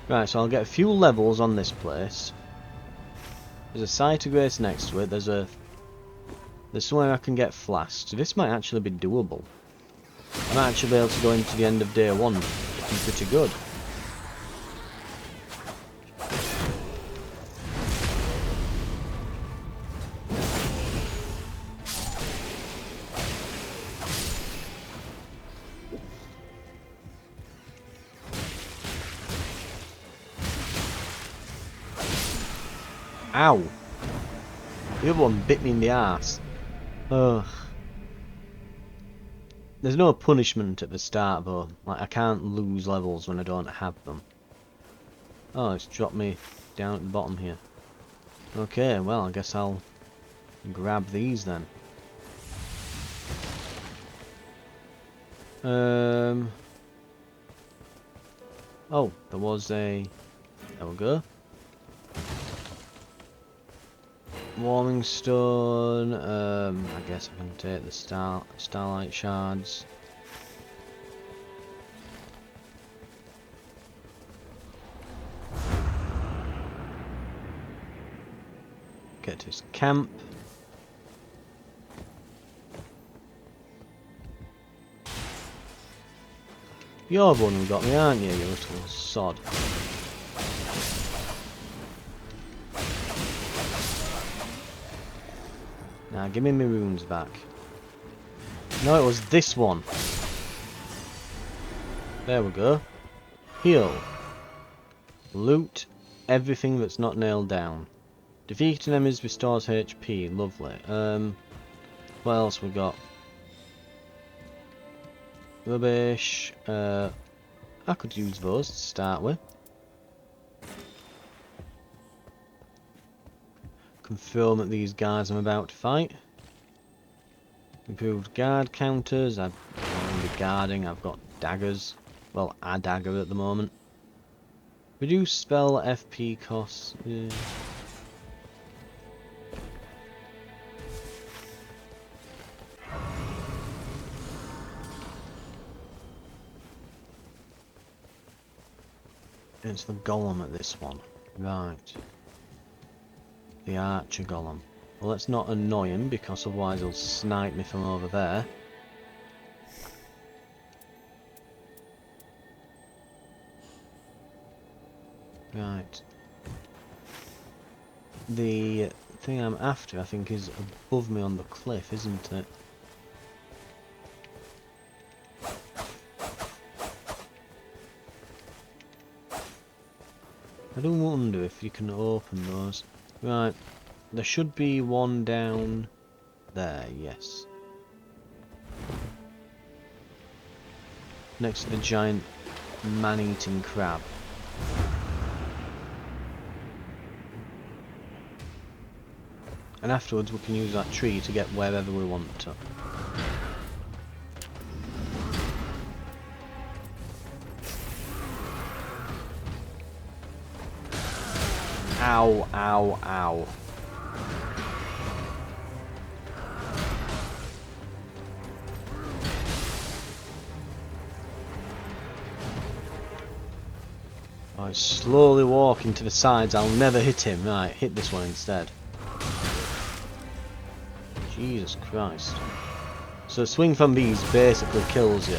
Right, so I'll get a few levels on this place. There's a site of grace next to it. There's somewhere I can get flasks. This might actually be doable. I might actually be able to go into the end of day 1. Looking pretty good. Ow! The other one bit me in the arse. Ugh. There's no punishment at the start though. Like, I can't lose levels when I don't have them. Oh, it's dropped me down at the bottom here. Okay, well, I guess I'll grab these then. Oh, there was a... There we go. Warming stone. I guess I can take the starlight shards. Get to his camp. You're the one who got me, aren't you, you little sod? Now, give me my runes back. No, it was this one. There we go. Heal. Loot everything that's not nailed down. Defeating enemies restores HP. Lovely. What else we got? Rubbish. I could use those to start with. Confirm that these guys I'm about to fight. Improved guard counters. I'm going to be guarding. I've got daggers. Well, a dagger at the moment. Reduce spell FP costs. Yeah. It's the golem at this one. Right. The archer golem. Well, let's not annoy him because otherwise he'll snipe me from over there. Right. The thing I'm after, I think, is above me on the cliff, isn't it? I do wonder if you can open those. Right. There should be one down there, yes. Next to the giant man-eating crab. And afterwards we can use that tree to get wherever we want to. Ow, ow, ow. Oh, he's slowly walking to the sides. I'll never hit him. Right, hit this one instead. Jesus Christ. So swing from these basically kills you.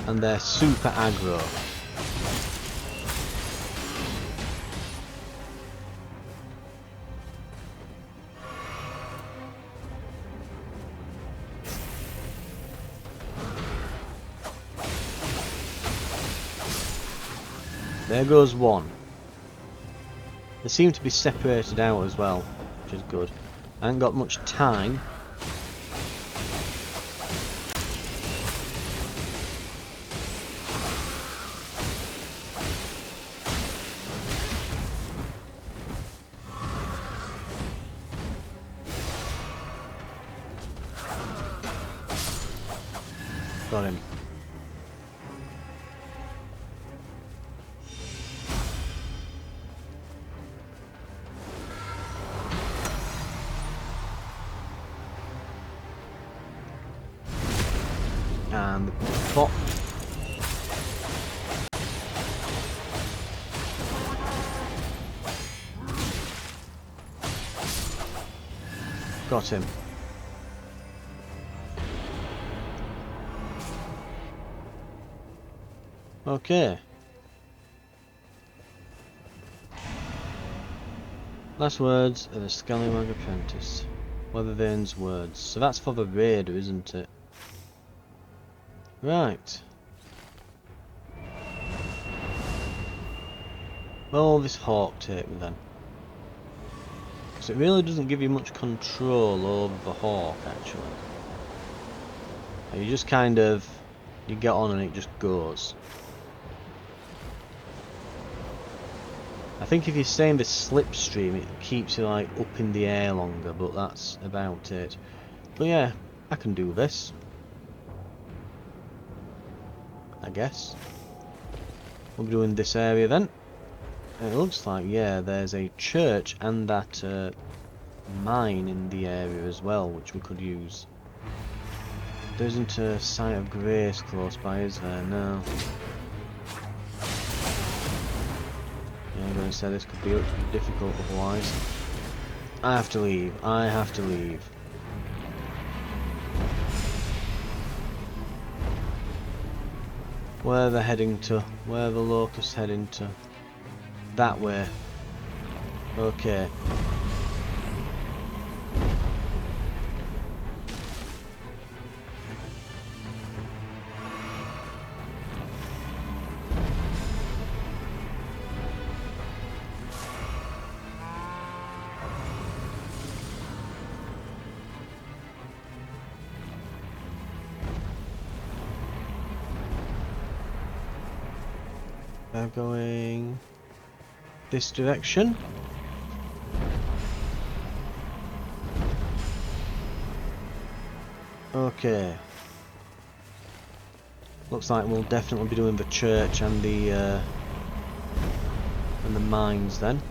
And they're super aggro. There goes one. They seem to be separated out as well, which is good. I haven't got much time. Got him. And the bot. Got him. Okay. Last words of the Scallywag Apprentice. Weathervane's words. So that's for the raider, isn't it? Right. Well, this hawk take me then. So it really doesn't give you much control over the hawk, actually. You just kind of, you get on and it just goes. I think if you stay in this slipstream, it keeps you like up in the air longer, but that's about it. But yeah, I can do this. I guess. We'll be doing this area then. It looks like, yeah, there's a church and that mine in the area as well, which we could use. There isn't a site of grace close by, is there? No. Yeah, I'm going to say this could be difficult otherwise. I have to leave. I have to leave. Where are they heading to? Where are the locusts heading to? That way. Okay. They're going this direction. Okay. Looks like we'll definitely be doing the church and the mines then.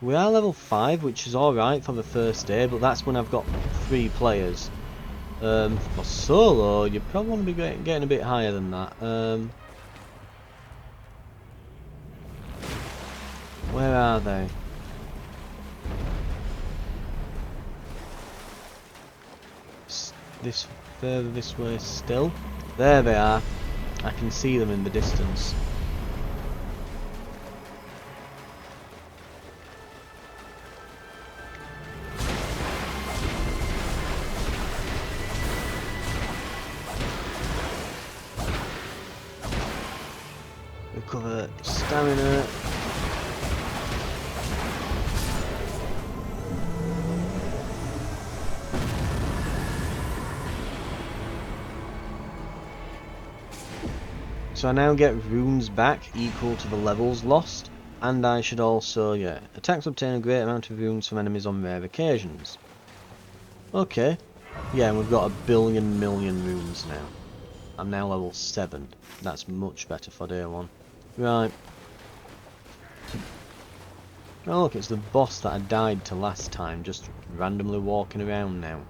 We are level 5, which is alright for the first day, but that's when I've got 3 players. For solo, you probably want to be getting a bit higher than that. Where are they? This further this way still. There they are. I can see them in the distance. Recover stamina. So I now get runes back equal to the levels lost, and I should also, yeah, attacks obtain a great amount of runes from enemies on rare occasions. Okay, yeah, and we've got 1,000,000,000 runes now. I'm now level 7. That's much better for day 1. Right. Oh look, it's the boss that I died to last time, just randomly walking around now.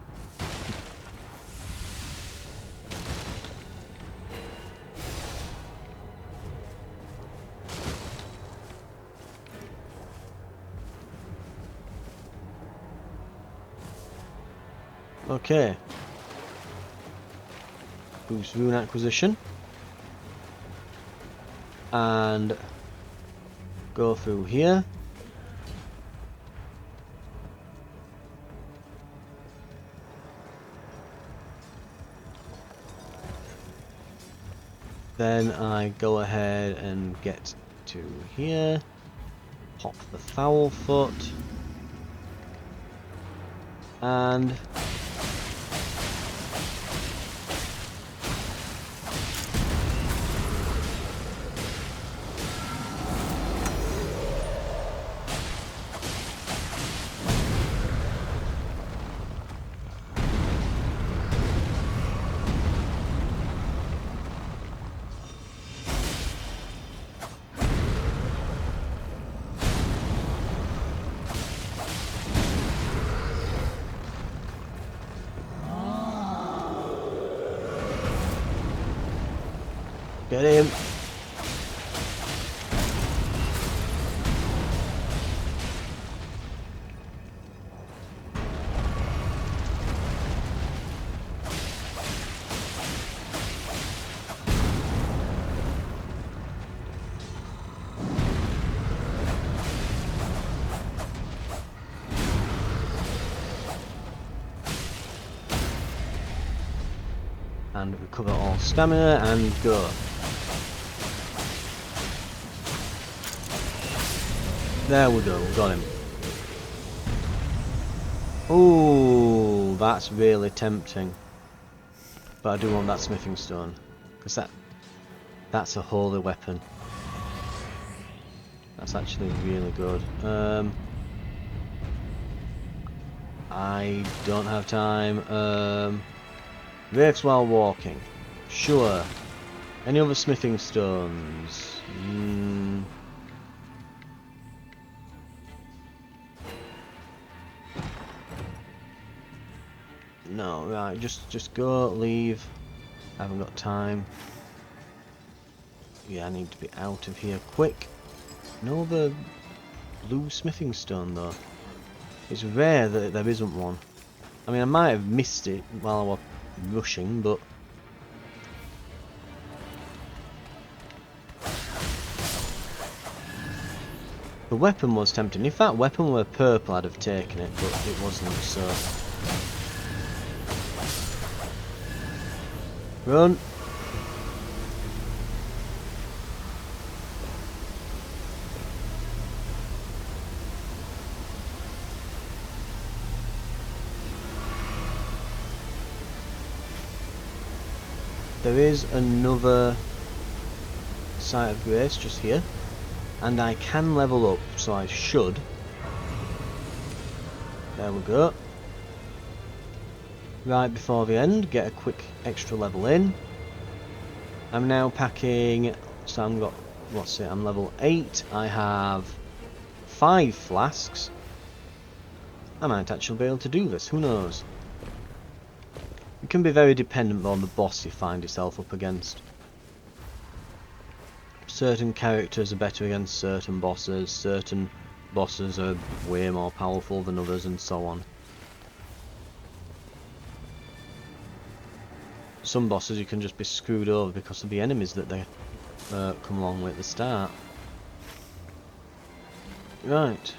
Okay. Boost rune acquisition. And go through here. Then I go ahead and get to here. Pop the foul foot. And get him. And recover all stamina and go. There we go, got him. Ooh, that's really tempting. But I do want that smithing stone, because that's a holy weapon. That's actually really good. I don't have time. Wraiths while walking. Sure. Any other smithing stones? No, right, just go, leave. I haven't got time. Yeah, I need to be out of here quick. No other blue smithing stone though. It's rare that there isn't one. I mean, I might have missed it while I was rushing, but the weapon was tempting. If that weapon were purple, I'd have taken it, but it wasn't, so... Run! There is another site of grace just here, and I can level up, so I should. There we go. Right before the end, get a quick extra level in. I'm now packing, so I'm got, what's it, I'm level 8, I have 5 flasks. I might actually be able to do this, who knows. You can be very dependent on the boss you find yourself up against. Certain characters are better against certain bosses are way more powerful than others, and so on. Some bosses you can just be screwed over because of the enemies that they come along with at the start. Right.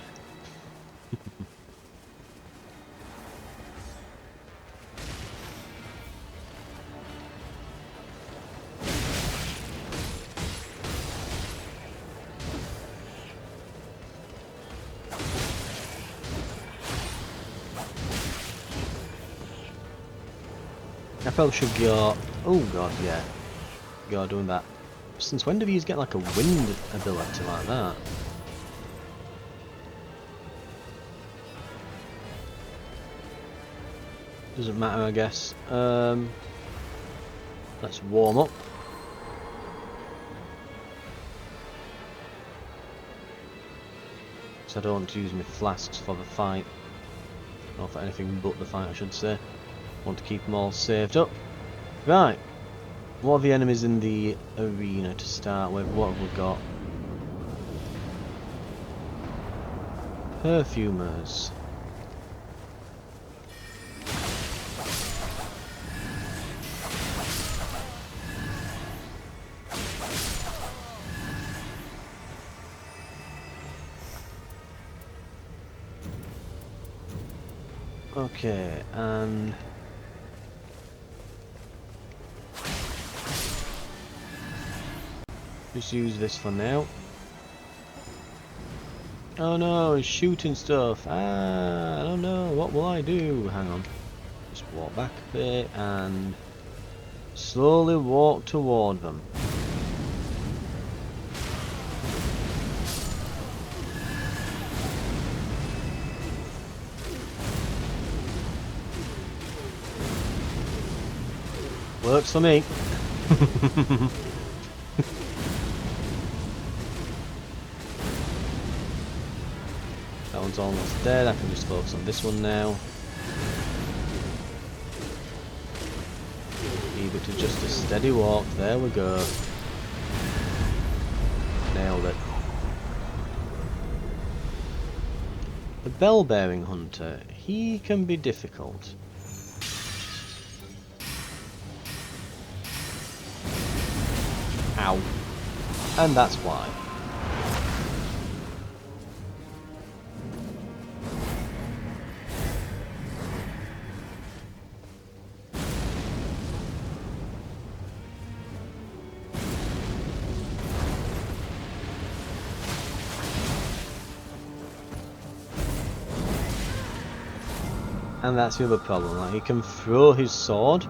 I probably should go... Oh god, yeah. Go doing that. Since when do these get like a wind ability like that? Doesn't matter, I guess. Let's warm up. So I don't want to use my flasks for the fight. Or for anything but the fight, I should say. Want to keep them all saved up. Right. What are the enemies in the arena to start with? What have we got? Perfumers. Okay, and just use this for now. Oh no, he's shooting stuff. Ah, I don't know. What will I do? Hang on. Just walk back a bit and slowly walk toward them. Works for me. That one's almost dead. I can just focus on this one now. Keep it to just a steady walk. There we go. Nailed it. The bell-bearing hunter. He can be difficult. Ow. And that's why. And that's the other problem, like he can throw his sword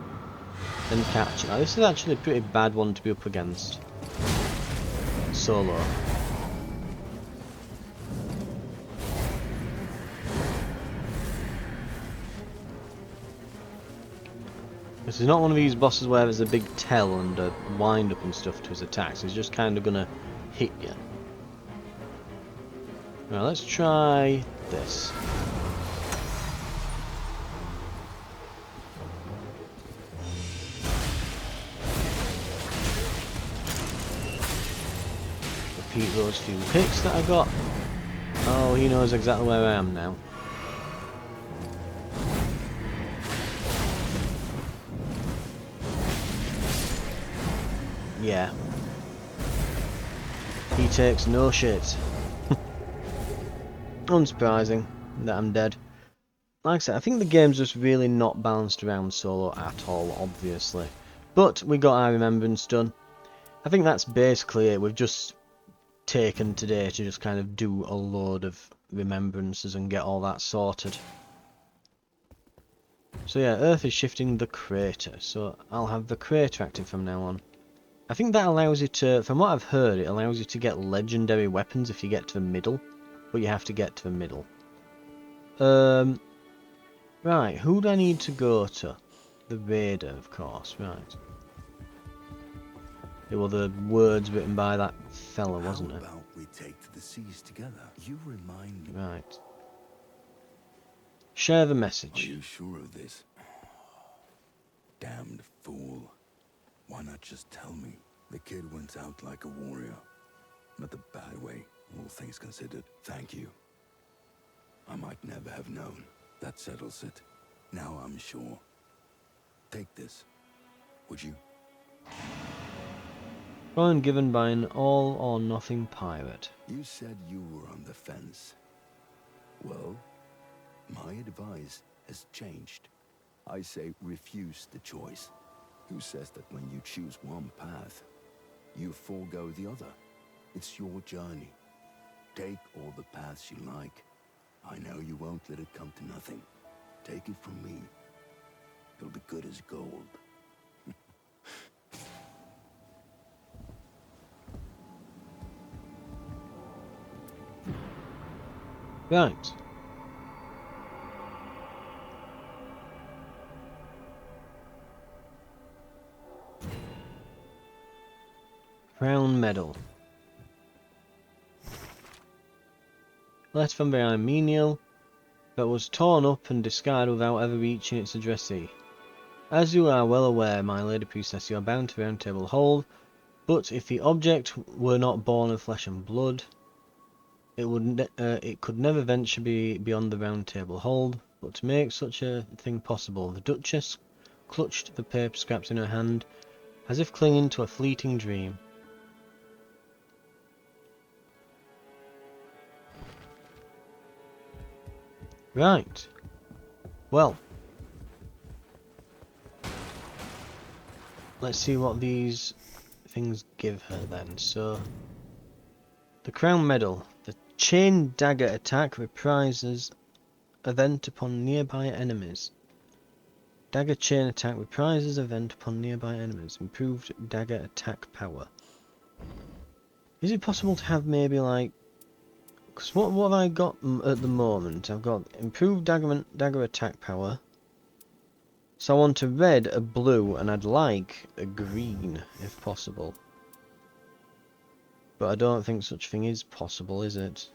and catch it. Now, this is actually a pretty bad one to be up against. Solo. This is not one of these bosses where there's a big tell and a wind up and stuff to his attacks. He's just kind of gonna hit you. Now let's try this. Repeat those few hits that I got. Oh, he knows exactly where I am now. Yeah. He takes no shit. Unsurprising that I'm dead. Like I said, I think the game's just really not balanced around solo at all, obviously. But we got our remembrance done. I think that's basically it. We've just taken today to just kind of do a load of remembrances and get all that sorted. So yeah, Earth is shifting the crater, so I'll have the crater active from now on. I think that allows you to, from what I've heard, it allows you to get legendary weapons if you get to the middle, but you have to get to the middle. Right, who do I need to go to? The Raider, of course, right. It were the words written by that fella, wasn't it? How about we take to the seas together? You remind me. Right. Share the Are message. you sure of this? Damned fool. Why not just tell me? The kid went out like a warrior. Not the bad way, all things considered. Thank you. I might never have known. That settles it. Now I'm sure. Take this. Would you? Coin given by an all-or-nothing pirate. You said you were on the fence. Well, my advice has changed. I say refuse the choice. Who says that when you choose one path, you forego the other? It's your journey. Take all the paths you like. I know you won't let it come to nothing. Take it from me. It'll be good as gold. Right. Crown Medal. Left from behind menial, but was torn up and discarded without ever reaching its addressee. As you are well aware, my lady priestess, you are bound to Round Table Hold, but if the object were not born of flesh and blood, it could never venture beyond the Round Table Hold. But to make such a thing possible, the Duchess clutched the paper scraps in her hand, as if clinging to a fleeting dream. Right. Well, let's see what these things give her then. So, the Crown Medal. The Chain Dagger attack reprises event upon nearby enemies. Dagger Chain attack reprises event upon nearby enemies. Improved dagger attack power. Is it possible to have maybe like... Because what have I got at the moment? I've got improved dagger attack power. So I want a red, a blue, and I'd like a green, if possible. But I don't think such thing is possible, is it?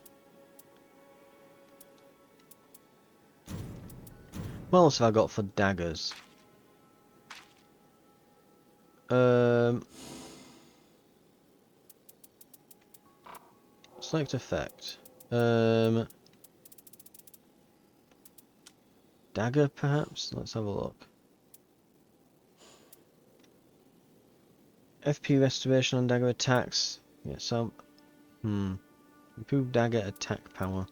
What else have I got for daggers? Select effect. Dagger, perhaps? Let's have a look. FP restoration on dagger attacks. Yeah, so... Improved dagger attack power.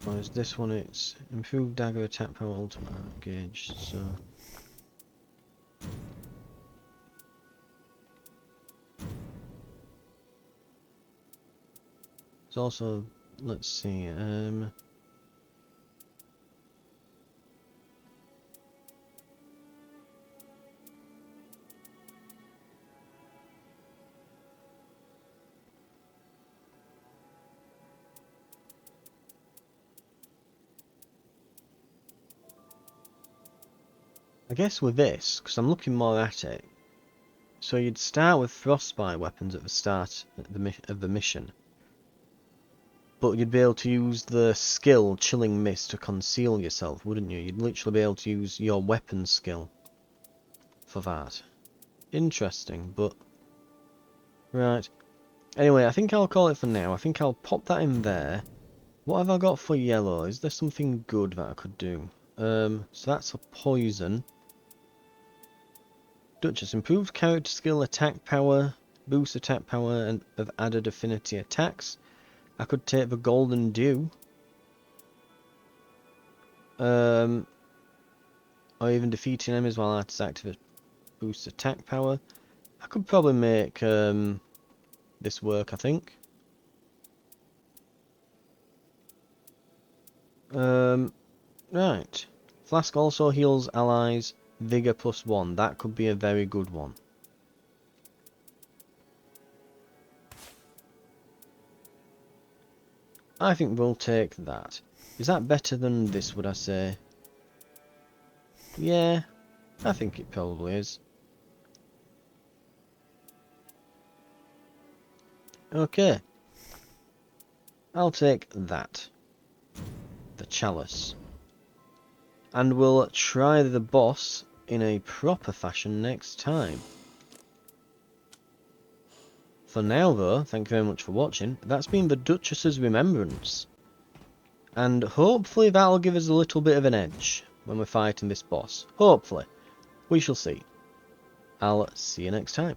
Whereas this one, it's improved dagger attack power ultimate gauge, so... It's also, let's see, I guess with this, because I'm looking more at it, so you'd start with frostbite weapons at the start of the mission, but you'd be able to use the skill Chilling Mist to conceal yourself, wouldn't you? You'd literally be able to use your weapon skill for that. Interesting, but... Right. Anyway, I think I'll call it for now. I think I'll pop that in there. What have I got for yellow? Is there something good that I could do? So that's a poison. Duchess, improved character skill, attack power, boost attack power, and of added affinity attacks. I could take the Golden Dew. Or even defeating enemies while artists activate boost attack power. I could probably make this work, I think. Right. Flask also heals allies. Vigor +1. That could be a very good one. I think we'll take that. Is that better than this, would I say? Yeah, I think it probably is. Okay. I'll take that. The chalice. And we'll try the boss in a proper fashion next time. For now though, thank you very much for watching. That's been the Duchess's Remembrance. And hopefully that'll give us a little bit of an edge when we're fighting this boss. Hopefully. We shall see. I'll see you next time.